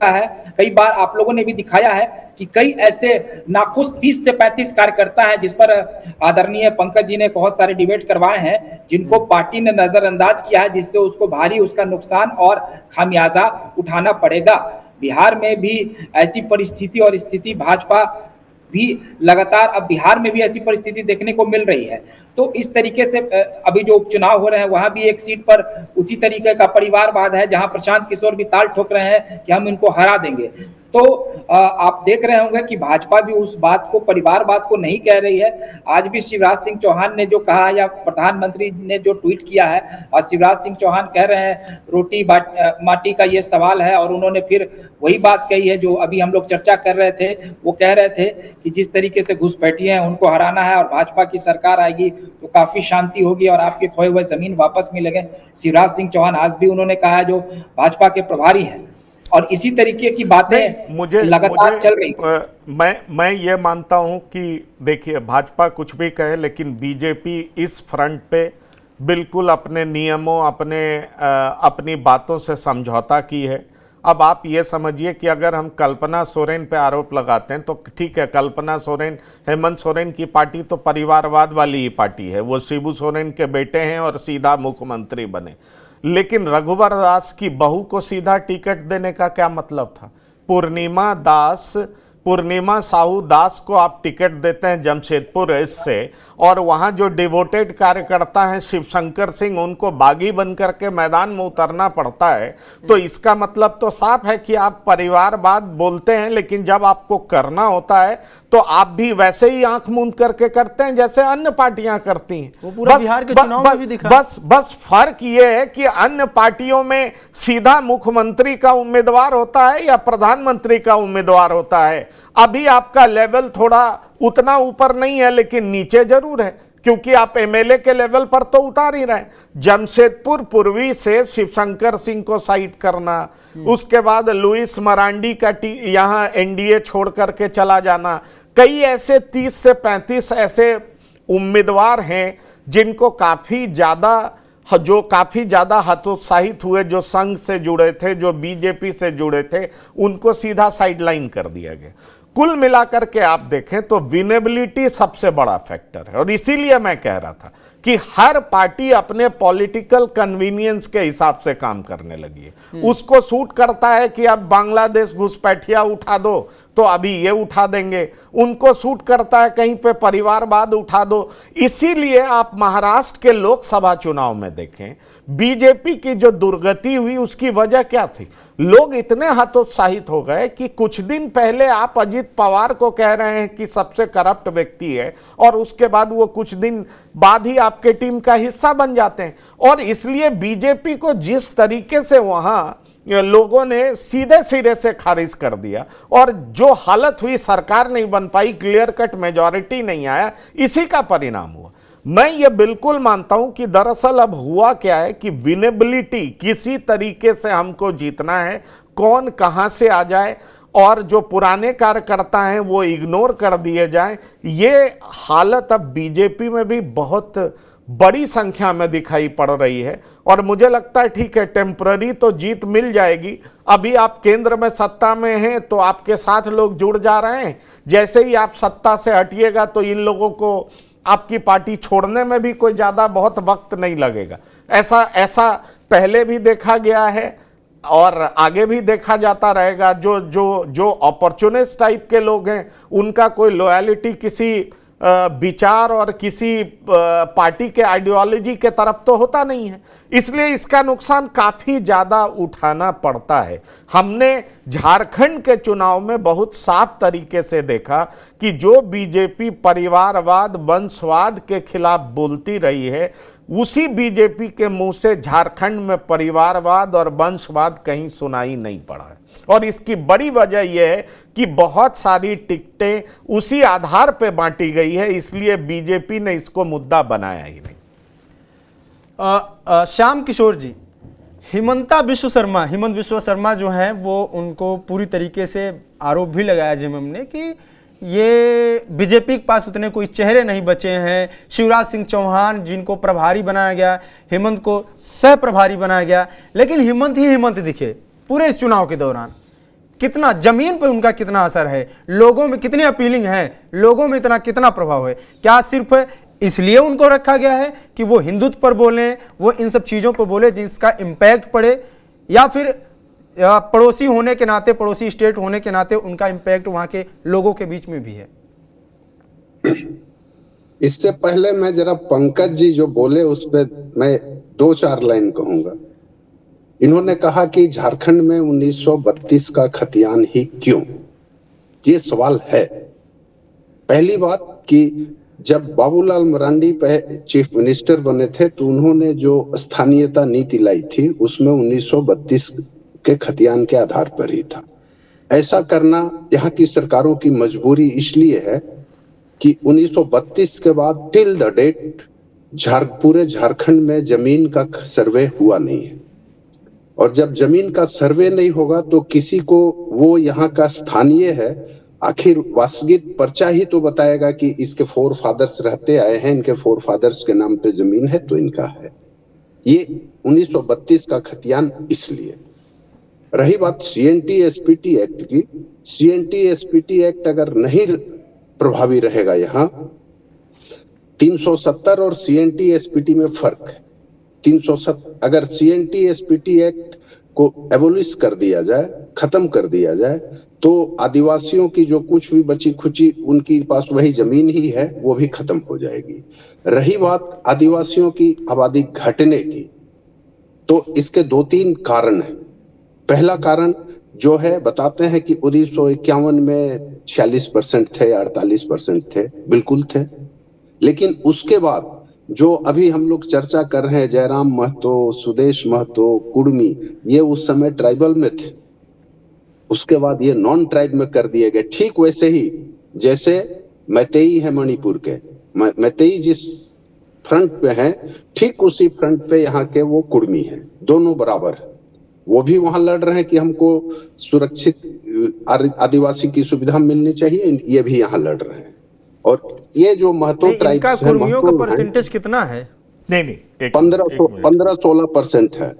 H: है, कई बार आप लोगों ने भी दिखाया है कि कई ऐसे नाखुश 30 से 35 कार्यकर्ता हैं जिस पर आदरणीय पंकज जी ने बहुत सारे डिबेट करवाए हैं, जिनको पार्टी ने नजरअंदाज किया है, जिससे उसको भारी उसका नुकसान और खामियाजा उठाना पड़ेगा। बिहार में भी ऐसी परिस्थिति और स्थिति, भाजपा भी लगातार, अब बिहार में भी ऐसी परिस्थिति देखने को मिल रही है। तो इस तरीके से अभी जो उपचुनाव हो रहे हैं वहां भी एक सीट पर उसी तरीके का परिवारवाद है, जहां प्रशांत किशोर भी ताल ठोक रहे हैं कि हम इनको हरा देंगे। तो आप देख रहे होंगे कि भाजपा भी उस बात को, परिवारवाद को नहीं कह रही है। आज भी शिवराज सिंह चौहान ने जो कहा, या प्रधानमंत्री ने जो ट्वीट किया है, और शिवराज सिंह चौहान कह रहे हैं रोटी माटी का ये सवाल है, और उन्होंने फिर वही बात कही है जो अभी हम लोग चर्चा कर रहे थे। वो कह रहे थे कि जिस तरीके से घुसपैठिए हैं उनको हराना है, और भाजपा की सरकार आएगी तो काफी शांति होगी और आपके खोए हुए जमीन वापस मिलेंगे। शिवराज सिंह चौहान आज भी उन्होंने कहा है, जो भाजपा के प्रभारी हैं, और इसी तरीके की बातें
F: मुझे
H: लगातार चल रही।
F: मैं ये मानता हूं कि देखिए, भाजपा कुछ भी कहे, लेकिन बीजेपी इस फ्रंट पे बिल्कुल अपने नियमों, अपनी बातों से समझौता की है। अब आप ये समझिए कि अगर हम कल्पना सोरेन पे आरोप लगाते हैं तो ठीक है, कल्पना सोरेन, हेमंत सोरेन की पार्टी तो परिवारवाद वाली ही पार्टी है, वो शिबू सोरेन के बेटे हैं और सीधा मुख्यमंत्री बने। लेकिन रघुवर दास की बहू को सीधा टिकट देने का क्या मतलब था? पूर्णिमा साहू दास को आप टिकट देते हैं जमशेदपुर ईस्ट से, और वहां जो डिवोटेड कार्यकर्ता हैं शिवशंकर सिंह, उनको बागी बन करके मैदान में उतरना पड़ता है। तो इसका मतलब तो साफ है कि आप परिवारवाद बोलते हैं, लेकिन जब आपको करना होता है तो आप भी वैसे ही आंख मूंद करके करते हैं जैसे अन्य पार्टियां करती हैं।
A: वो पूरा बिहार के चुनाव में भी दिखा।
F: बस फर्क ये है कि अन्य पार्टियों में सीधा मुख्यमंत्री का उम्मीदवार होता है या प्रधानमंत्री का उम्मीदवार होता है। अभी आपका लेवल थोड़ा उतना ऊपर नहीं है, लेकिन नीचे जरूर है, क्योंकि आप एमएलए के लेवल पर तो उतार ही रहे हैं। जमशेदपुर पूर्वी से शिवशंकर सिंह को साइड करना, उसके बाद लुइस मरांडी का यहां एनडीए छोड़ करके चला जाना, कई ऐसे 30 से 35 ऐसे उम्मीदवार हैं जिनको काफी ज्यादा हतोत्साहित हुए, जो संघ से जुड़े थे, जो बीजेपी से जुड़े थे, उनको सीधा साइडलाइन कर दिया गया। कुल मिलाकर के आप देखें तो विनेबिलिटी सबसे बड़ा फैक्टर है, और इसीलिए मैं कह रहा था कि हर पार्टी अपने पॉलिटिकल कन्वीनियंस के हिसाब से काम करने लगी है। उसको सूट करता है कि अब बांग्लादेश घुसपैठिया उठा दो तो अभी ये उठा देंगे, उनको सूट करता है कहीं पे परिवारवाद उठा दो। इसीलिए आप महाराष्ट्र के लोकसभा चुनाव में देखें, बीजेपी की जो दुर्गति हुई उसकी वजह क्या थी? लोग इतने हतोत्साहित हो गए कि कुछ दिन पहले आप अजित पवार को कह रहे हैं कि सबसे करप्ट व्यक्ति है, और उसके बाद वो कुछ दिन बाद ही आपके टीम का हिस्सा बन जाते हैं। और इसलिए बीजेपी को जिस तरीके से वहां लोगों ने सीधे सिरे से खारिज कर दिया, और जो हालत हुई, सरकार नहीं बन पाई, क्लियर कट मेजॉरिटी नहीं आया, इसी का परिणाम हुआ। मैं ये बिल्कुल मानता हूं कि दरअसल अब हुआ क्या है कि विनेबिलिटी, किसी तरीके से हमको जीतना है, कौन कहां से आ जाए और जो पुराने कार्यकर्ता हैं वो इग्नोर कर दिए जाएं, ये हालत अब बीजेपी में भी बहुत बड़ी संख्या में दिखाई पड़ रही है। और मुझे लगता है ठीक है, टेम्पररी तो जीत मिल जाएगी। अभी आप केंद्र में सत्ता में हैं तो आपके साथ लोग जुड़ जा रहे हैं, जैसे ही आप सत्ता से हटिएगा तो इन लोगों को आपकी पार्टी छोड़ने में भी कोई ज़्यादा बहुत वक्त नहीं लगेगा। ऐसा पहले भी देखा गया है और आगे भी देखा जाता रहेगा। जो अपॉर्चुनिस्ट टाइप के लोग हैं, उनका कोई लॉयलिटी किसी विचार और किसी पार्टी के आइडियोलॉजी के तरफ तो होता नहीं है, इसलिए इसका नुकसान काफी ज्यादा उठाना पड़ता है। हमने झारखंड के चुनाव में बहुत साफ तरीके से देखा कि जो बीजेपी परिवारवाद वंशवाद के खिलाफ बोलती रही है, उसी बीजेपी के मुंह से झारखंड में परिवारवाद और वंशवाद कहीं सुनाई नहीं पड़ा है। और इसकी बड़ी वजह यह है कि बहुत सारी टिकटें उसी आधार पर बांटी गई है, इसलिए बीजेपी ने इसको मुद्दा बनाया ही नहीं।
A: श्याम किशोर जी, हिमंत विश्व शर्मा जो हैं वो, उनको पूरी तरीके से आरोप भी लगाया जेएमएम ने कि ये बीजेपी के पास उतने कोई चेहरे नहीं बचे हैं। शिवराज सिंह चौहान जिनको प्रभारी बनाया गया, हेमंत को सह प्रभारी बनाया गया, लेकिन हिमंत ही हिमंत दिखे पूरे इस चुनाव के दौरान। कितना जमीन पर उनका कितना असर है, लोगों में कितनी अपीलिंग है, लोगों में इतना कितना प्रभाव है? क्या सिर्फ इसलिए उनको रखा गया है कि वो हिंदुत्व पर बोलें, वो इन सब चीज़ों पर बोले जिसका इम्पैक्ट पड़े, या फिर पड़ोसी होने के नाते, पड़ोसी स्टेट होने के नाते उनका इम्पैक्ट वहां के लोगों के बीच में भी है?
G: इससे पहले मैं जरा पंकज जी जो बोले उस पर मैं 2-4 लाइन कहूंगा। इन्होंने कहा कि झारखंड में 1932 का खतियान ही क्यों, ये सवाल है। पहली बात कि जब बाबूलाल मरांडी चीफ मिनिस्टर बने थे तो उन्होंने जो स्थानीयता नीति लाई थी उसमें 1932 के खतियान के आधार पर ही था। ऐसा करना यहाँ की सरकारों की मजबूरी इसलिए है कि 1932 के बाद टिल द डेट पूरे झारखंड में जमीन का सर्वे हुआ नहीं है, और जब जमीन का सर्वे नहीं होगा तो किसी को वो यहाँ का स्थानीय है, आखिर वास्तविक पर्चा ही तो बताएगा कि इसके 4 फादर्स रहते आए हैं, इनके 4 फादर्स के नाम पे जमीन है तो इनका है। ये 1932 का खतियान इसलिए। रही बात सीएनटी एसपीटी एक्ट की, सीएनटी एसपीटी एक्ट अगर नहीं प्रभावी रहेगा, यहाँ 370 और सीएनटी एसपीटी में फर्क है। 370 अगर सीएनटी एसपीटी एक्ट को एबोलिश कर दिया जाए, खत्म कर दिया जाए, तो आदिवासियों की जो कुछ भी बची खुची उनकी पास वही जमीन ही है, वो भी खत्म हो जाएगी। रही बात आदिवासियों की आबादी घटने की, तो इसके 2-3 कारण हैं। पहला कारण जो है, बताते हैं कि 1951 में 46% थे, 48% थे, बिल्कुल थे। लेकिन उसके बाद जो अभी हम लोग चर्चा कर रहे हैं, जयराम महतो, सुदेश महतो, कुर्मी, ये उस समय ट्राइबल में थे, उसके बाद ये नॉन ट्राइब में कर दिए गए। ठीक वैसे ही जैसे मैतेई है मणिपुर के, मैतेई जिस फ्रंट पे हैं, ठीक उसी फ्रंट पे यहाँ के वो कुर्मी हैं, दोनों बराबर है। वो भी वहां लड़ रहे हैं कि हमको सुरक्षित आदिवासी की सुविधा मिलनी चाहिए, ये भी यहाँ लड़ रहे हैं। और ये जो महतो ट्राइब
A: है, कुर्मियों का परसेंटेज कितना है?
F: नहीं
G: 15-16% है,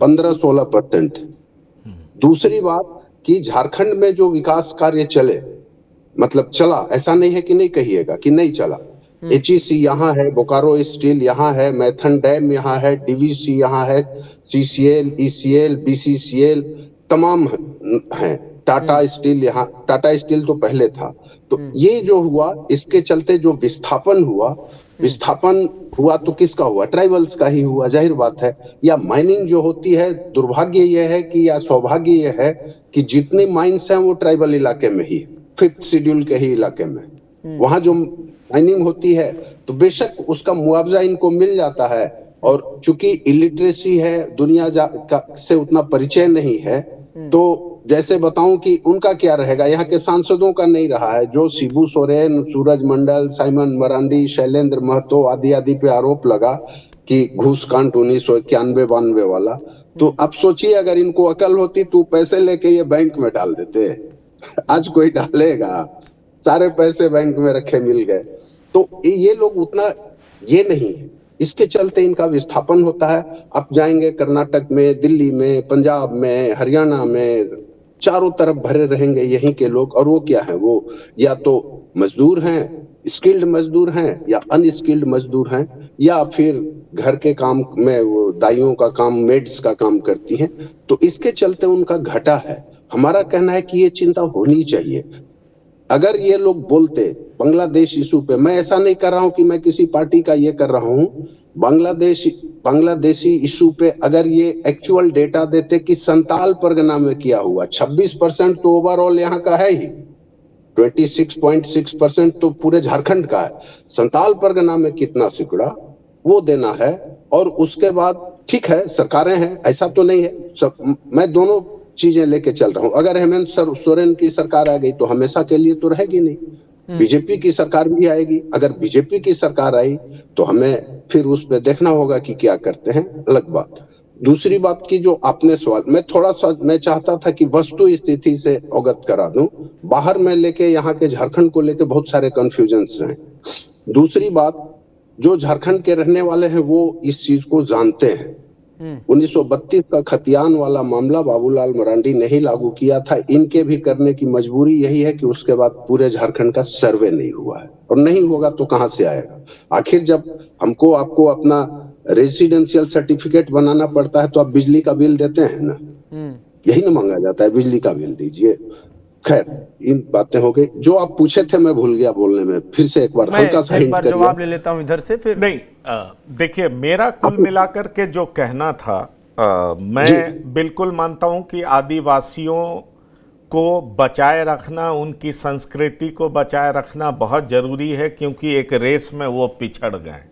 G: 15-16%। दूसरी बात कि झारखंड में जो विकास कार्य चले, मतलब चला, ऐसा नहीं है कि नहीं कहिएगा कि नहीं चला। HEC यहाँ है, बोकारो स्टील यहाँ है, मैथन डैम यहाँ है, DVC यहाँ है, CCL, ECL, BCCL तमाम हैं, टाटा स्टील यहाँ, टाटा स्टील तो पहले था। तो ये जो हुआ, इसके चलते जो विस्थापन हुआ तो किसका हुआ? ट्राइबल्स का ही हुआ, जाहिर बात है। या माइनिंग जो होती है, दुर्भाग्य यह है कि या सौभाग्य यह है कि जितने माइंस हैं वो ट्राइबल इलाके में ही, 5th शेड्यूल के ही इलाके में, वहां जो माइनिंग होती है तो बेशक उसका मुआवजा इनको मिल जाता है। और चूंकि इलिटरेसी है, दुनिया से उतना परिचय नहीं है, तो जैसे बताऊं कि उनका क्या रहेगा, यहाँ के सांसदों का नहीं रहा है। जो शिबू सोरेन, सूरज मंडल, साइमन मरांडी, शैलेंद्र महतो आदि पे आरोप लगा कि घूस कांड 1991-92 वाला, तो अब सोचिए अगर इनको अकल होती तो पैसे लेके ये बैंक में डाल देते। आज कोई डालेगा? सारे पैसे बैंक में रखे मिल गए। तो ये लोग उतना ये नहीं, इसके चलते इनका विस्थापन होता है। अब जाएंगे कर्नाटक में, दिल्ली में, पंजाब में, हरियाणा में, चारों तरफ भरे रहेंगे यहीं के लोग। और वो क्या है, वो या तो मजदूर हैं, स्किल्ड मजदूर हैं, या अनस्किल्ड मजदूर हैं, या फिर घर के काम में वो दाइयों का काम, मेड्स का काम करती हैं। तो इसके चलते उनका घटा है। हमारा कहना है कि ये चिंता होनी चाहिए। अगर ये लोग बोलते बांग्लादेश इशू पे, मैं ऐसा नहीं कर रहा हूं कि मैं किसी पार्टी का ये कर रहा हूं, बांग्लादेशी इशू पे अगर ये एक्चुअल डेटा देते कि संताल परगना में किया हुआ, 26% तो ओवरऑल यहाँ का है ही, 26.6% तो पूरे झारखंड का है, संताल परगना में कितना सिकुड़ा वो देना है। और उसके बाद ठीक है सरकारें हैं, ऐसा तो नहीं है, मैं दोनों चीजें लेके चल रहा हूं। अगर हेमंत सोरेन की सरकार आ गई तो हमेशा के लिए तो रहेगी नहीं, बीजेपी की सरकार भी आएगी। अगर बीजेपी की सरकार आई तो हमें फिर उस पे देखना होगा कि क्या करते हैं, अलग बात। दूसरी बात की जो आपने सवाल, मैं थोड़ा सा मैं चाहता था कि वस्तु स्थिति से अवगत करा दूं, बाहर में लेके यहाँ के झारखंड को लेके बहुत सारे कंफ्यूजन्स हैं। दूसरी बात, जो झारखंड के रहने वाले हैं वो इस चीज को जानते हैं। 1932 का खतियान वाला मामला बाबूलाल मरांडी ने ही लागू किया था, इनके भी करने की मजबूरी यही है कि उसके बाद पूरे झारखंड का सर्वे नहीं हुआ है, और नहीं होगा तो कहां से आएगा। आखिर जब हमको आपको अपना रेजिडेंशियल सर्टिफिकेट बनाना पड़ता है तो आप बिजली का बिल देते हैं ना, यही ना मांगा जाता है, बिजली का बिल दीजिए। खैर इन बातें हो गई। जो आप पूछे थे मैं भूल गया बोलने में, फिर से एक बार हल्का सा हिंट करिए।
A: जवाब ले लेता हूं इधर से फिर।
F: नहीं, देखिए मेरा कुल मिलाकर के जो कहना था, मैं बिल्कुल मानता हूं कि आदिवासियों को बचाए रखना, उनकी संस्कृति को बचाए रखना बहुत जरूरी है, क्योंकि एक रेस में वो पिछड़ गए।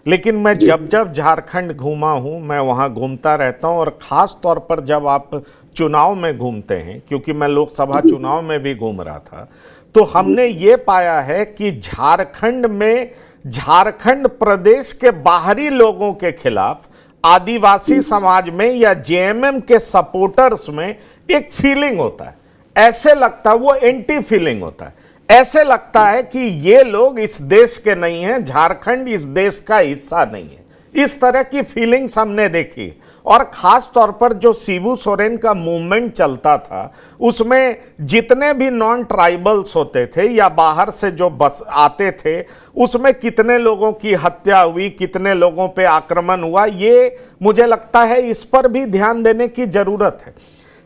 F: लेकिन मैं जब जब झारखंड घूमा हूं, मैं वहां घूमता रहता हूं, और ख़ास तौर पर जब आप चुनाव में घूमते हैं, क्योंकि मैं लोकसभा चुनाव में भी घूम रहा था, तो हमने ये पाया है कि झारखंड में, झारखंड प्रदेश के बाहरी लोगों के खिलाफ आदिवासी समाज में या जेएमएम के सपोर्टर्स में एक फीलिंग होता है, ऐसे लगता है, वो एंटी फीलिंग होता है, ऐसे लगता है कि ये लोग इस देश के नहीं हैं, झारखंड इस देश का हिस्सा नहीं है। इस तरह की फीलिंग्स हमने देखी। और खास तौर पर जो शिबू सोरेन का मूवमेंट चलता था, उसमें जितने भी नॉन ट्राइबल्स होते थे या बाहर से जो बस आते थे, उसमें कितने लोगों की हत्या हुई, कितने लोगों पे आक्रमण हुआ, ये मुझे लगता है इस पर भी ध्यान देने की जरूरत है।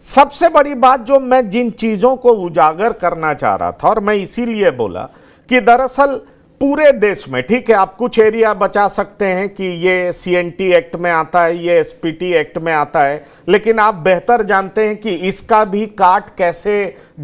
F: सबसे बड़ी बात जो मैं जिन चीज़ों को उजागर करना चाह रहा था, और मैं इसीलिए बोला कि दरअसल पूरे देश में, ठीक है आप कुछ एरिया बचा सकते हैं कि ये सीएनटी एक्ट में आता है, ये एसपीटी एक्ट में आता है, लेकिन आप बेहतर जानते हैं कि इसका भी काट कैसे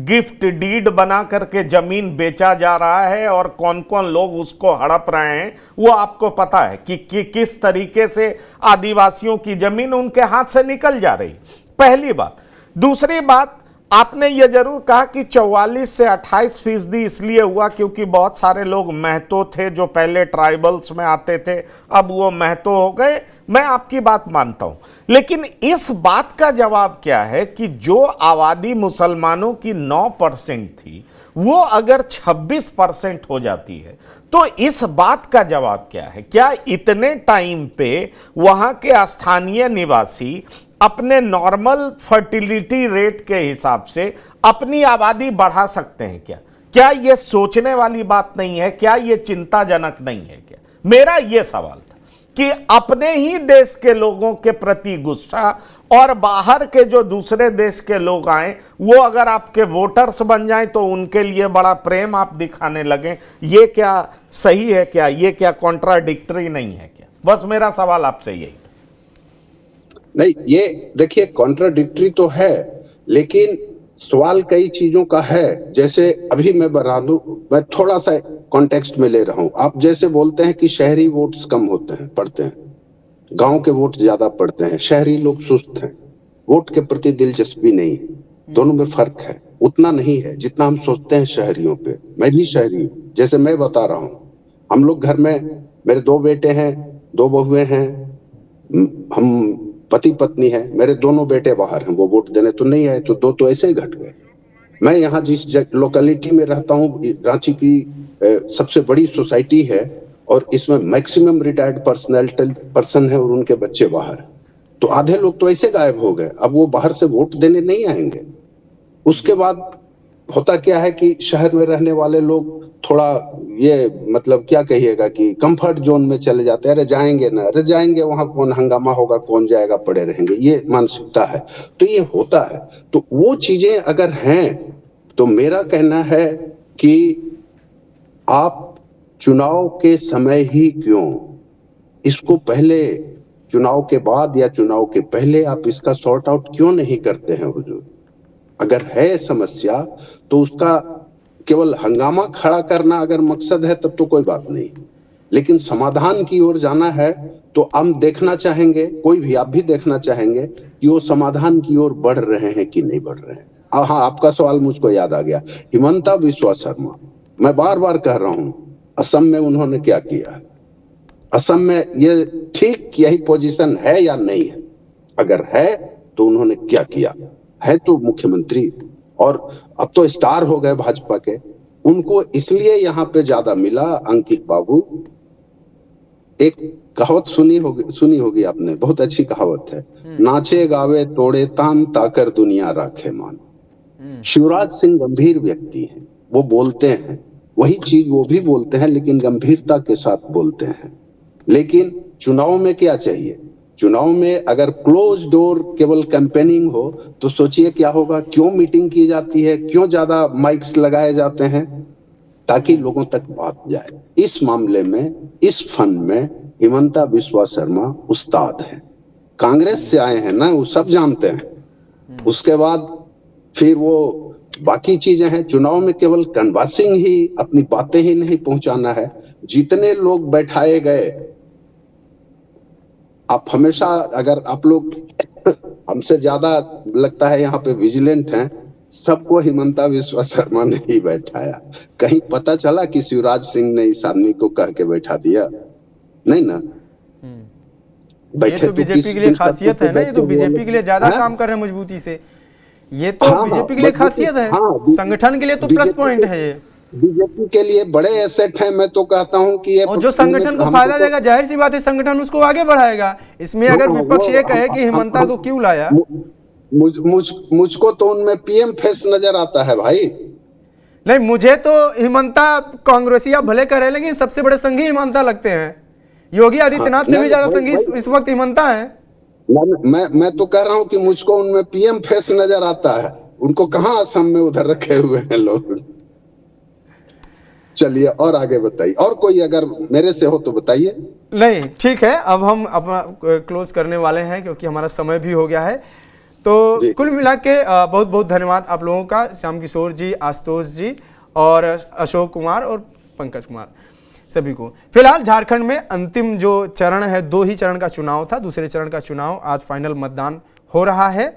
F: गिफ्ट डीड बना करके जमीन बेचा जा रहा है, और कौन कौन लोग उसको हड़प रहे हैं वो आपको पता है कि किस तरीके से आदिवासियों की जमीन उनके हाथ से निकल जा रही। पहली बात। दूसरी बात, आपने ये जरूर कहा कि 44 से 28% इसलिए हुआ क्योंकि बहुत सारे लोग महतो थे जो पहले ट्राइबल्स में आते थे, अब वो महतो हो गए। मैं आपकी बात मानता हूं, लेकिन इस बात का जवाब क्या है कि जो आबादी मुसलमानों की 9% थी, वो अगर 26% हो जाती है, तो इस बात का जवाब क्या है? क्या इतने टाइम पे वहां के स्थानीय निवासी अपने नॉर्मल फर्टिलिटी रेट के हिसाब से अपनी आबादी बढ़ा सकते हैं क्या? क्या यह सोचने वाली बात नहीं है? क्या यह चिंताजनक नहीं है क्या? मेरा यह सवाल था कि अपने ही देश के लोगों के प्रति गुस्सा और बाहर के जो दूसरे देश के लोग आए वो अगर आपके वोटर्स बन जाएं तो उनके लिए बड़ा प्रेम आप दिखाने लगे, ये क्या सही है क्या? ये क्या कॉन्ट्राडिक्टरी नहीं है क्या? बस मेरा सवाल आपसे यही।
G: नहीं, ये देखिए कॉन्ट्राडिक्टरी तो है, लेकिन सवाल कई चीजों का है। जैसे अभी मैं बता दूं, मैं थोड़ा सा कॉन्टेक्स्ट में ले रहा हूं। आप जैसे बोलते हैं कि शहरी वोट्स कम होते हैं, पड़ते हैं, गांव के वोट ज्यादा पड़ते हैं, शहरी लोग सुस्त हैं, वोट के प्रति दिलचस्पी नहीं, दोनों में फर्क है। उतना नहीं है जितना हम सोचते हैं शहरियों पे। मैं भी शहरी हूँ, जैसे मैं बता रहा हूँ, हम लोग घर में, मेरे 2 बेटे हैं, 2 बहुएं हैं, हम पति पत्नी है, मेरे दोनों बेटे बाहर हैं, वो वोट देने तो नहीं आए, तो 2 तो ऐसे ही घट गए। मैं यहाँ जिस लोकेलिटी में रहता हूँ, रांची की सबसे बड़ी सोसाइटी है, और इसमें मैक्सिमम रिटायर्ड पर्सन है और उनके बच्चे बाहर, तो आधे लोग तो ऐसे गायब हो गए। अब वो बाहर से वोट देने नहीं आएंगे। उसके बाद होता क्या है कि शहर में रहने वाले लोग थोड़ा ये मतलब क्या कहिएगा कि कंफर्ट जोन में चले जाते हैं, अरे जाएंगे ना, अरे जाएंगे वहां कौन हंगामा होगा, कौन जाएगा, पड़े रहेंगे, ये मानसिकता है। तो ये होता है। तो वो चीजें अगर हैं तो मेरा कहना है कि आप चुनाव के समय ही क्यों, इसको पहले चुनाव के बाद या चुनाव के पहले आप इसका सॉर्ट आउट क्यों नहीं करते हैं हुजूर? अगर है समस्या तो उसका केवल हंगामा खड़ा करना अगर मकसद है तब तो कोई बात नहीं, लेकिन समाधान की ओर जाना है तो हम देखना चाहेंगे, कोई भी, आप भी देखना चाहेंगे कि वो समाधान की ओर बढ़ रहे हैं कि नहीं बढ़ रहे हैं। हाँ, आपका सवाल मुझको याद आ गया, हिमंता बिस्वा शर्मा, मैं बार बार कह रहा हूं, असम में उन्होंने क्या किया? असम में ये ठीक यही पोजीशन है या नहीं है? अगर है तो उन्होंने क्या किया? है तो मुख्यमंत्री, और अब तो स्टार हो गए भाजपा के, उनको इसलिए यहां पे ज्यादा मिला। अंकित बाबू, एक कहावत सुनी होगी आपने, बहुत अच्छी कहावत है, नाचे गावे तोड़े तान ताकर दुनिया राखे मान। शिवराज सिंह गंभीर व्यक्ति हैं, वो बोलते हैं वही चीज वो भी बोलते हैं, लेकिन गंभीरता के साथ बोलते हैं। लेकिन चुनाव में क्या चाहिए? चुनाव में अगर क्लोज डोर केवल कैंपेनिंग हो तो सोचिए क्या होगा, क्यों मीटिंग की जाती है, क्यों ज्यादा माइक्स लगाए जाते हैं, ताकि लोगों तक बात जाए। इस मामले में, इस फन में हिमंता बिस्वा शर्मा उस्ताद हैं। कांग्रेस से आए हैं ना, वो सब जानते हैं। उसके बाद फिर वो बाकी चीजें हैं। चुनाव में केवल कन्वासिंग ही, अपनी बातें ही नहीं पहुंचाना है। जितने लोग बैठाए गए, आप हमेशा, अगर आप लोग हमसे ज्यादा लगता है यहाँ पे विजिलेंट हैं, सबको हिमंता बिस्वा शर्मा ने ही बैठाया। कहीं पता चला कि शिवराज सिंह ने इस आदमी को कह के बैठा दिया? नहीं ना।
A: ये तो बीजेपी के लिए खासियत है ना, ये तो बीजेपी के लिए ज्यादा काम कर रहे हैं मजबूती से। ये तो बीजेपी के लिए खासियत है, संगठन के लिए तो प्लस पॉइंट है। ये
G: बीजेपी के लिए बड़े एसेट हैं। मैं तो कहता हूं कि ये,
A: और जो संगठन को फायदा देगा, जाहिर सी बात है संगठन उसको आगे बढ़ाएगा। इसमें अगर विपक्ष ये कहे कि हिमंता को क्यों लाया,
G: मुझको तो उनमें पीएम फेस नजर आता है भाई।
A: नहीं, मुझे तो हिमंता कांग्रेसिया भले करे, लेकिन सबसे बड़े संघी हिमंता लगते हैं। योगी आदित्यनाथ से भी ज्यादा संघी इस वक्त हिमंता है।
G: मैं तो कह रहा हूं कि मुझको उनमें पीएम फेस नजर आता है। उनको कहां असम में उधर रखे हुए हैं लोग। चलिए और आगे बताइए, और कोई अगर मेरे से हो तो बताइए।
A: नहीं, ठीक है, अब हम अपना क्लोज करने वाले हैं क्योंकि हमारा समय भी हो गया है। तो कुल मिला के बहुत बहुत धन्यवाद आप लोगों का, श्याम किशोर जी, आशुतोष जी और अशोक कुमार और पंकज कुमार, सभी को। फिलहाल झारखंड में अंतिम जो चरण है, 2 ही चरण का चुनाव था, दूसरे चरण का चुनाव आज फाइनल मतदान हो रहा है।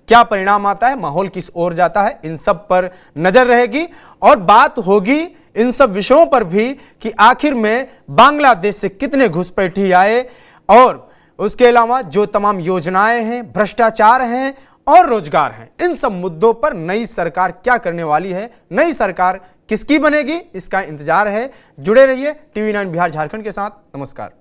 A: क्या परिणाम आता है, माहौल किस ओर जाता है, इन सब पर नजर रहेगी और बात होगी इन सब विषयों पर भी कि आखिर में बांग्लादेश से कितने घुसपैठी आए, और उसके अलावा जो तमाम योजनाएं हैं, भ्रष्टाचार हैं और रोजगार हैं, इन सब मुद्दों पर नई सरकार क्या करने वाली है, नई सरकार किसकी बनेगी, इसका इंतजार है। जुड़े रहिए TV9 बिहार झारखंड के साथ। नमस्कार।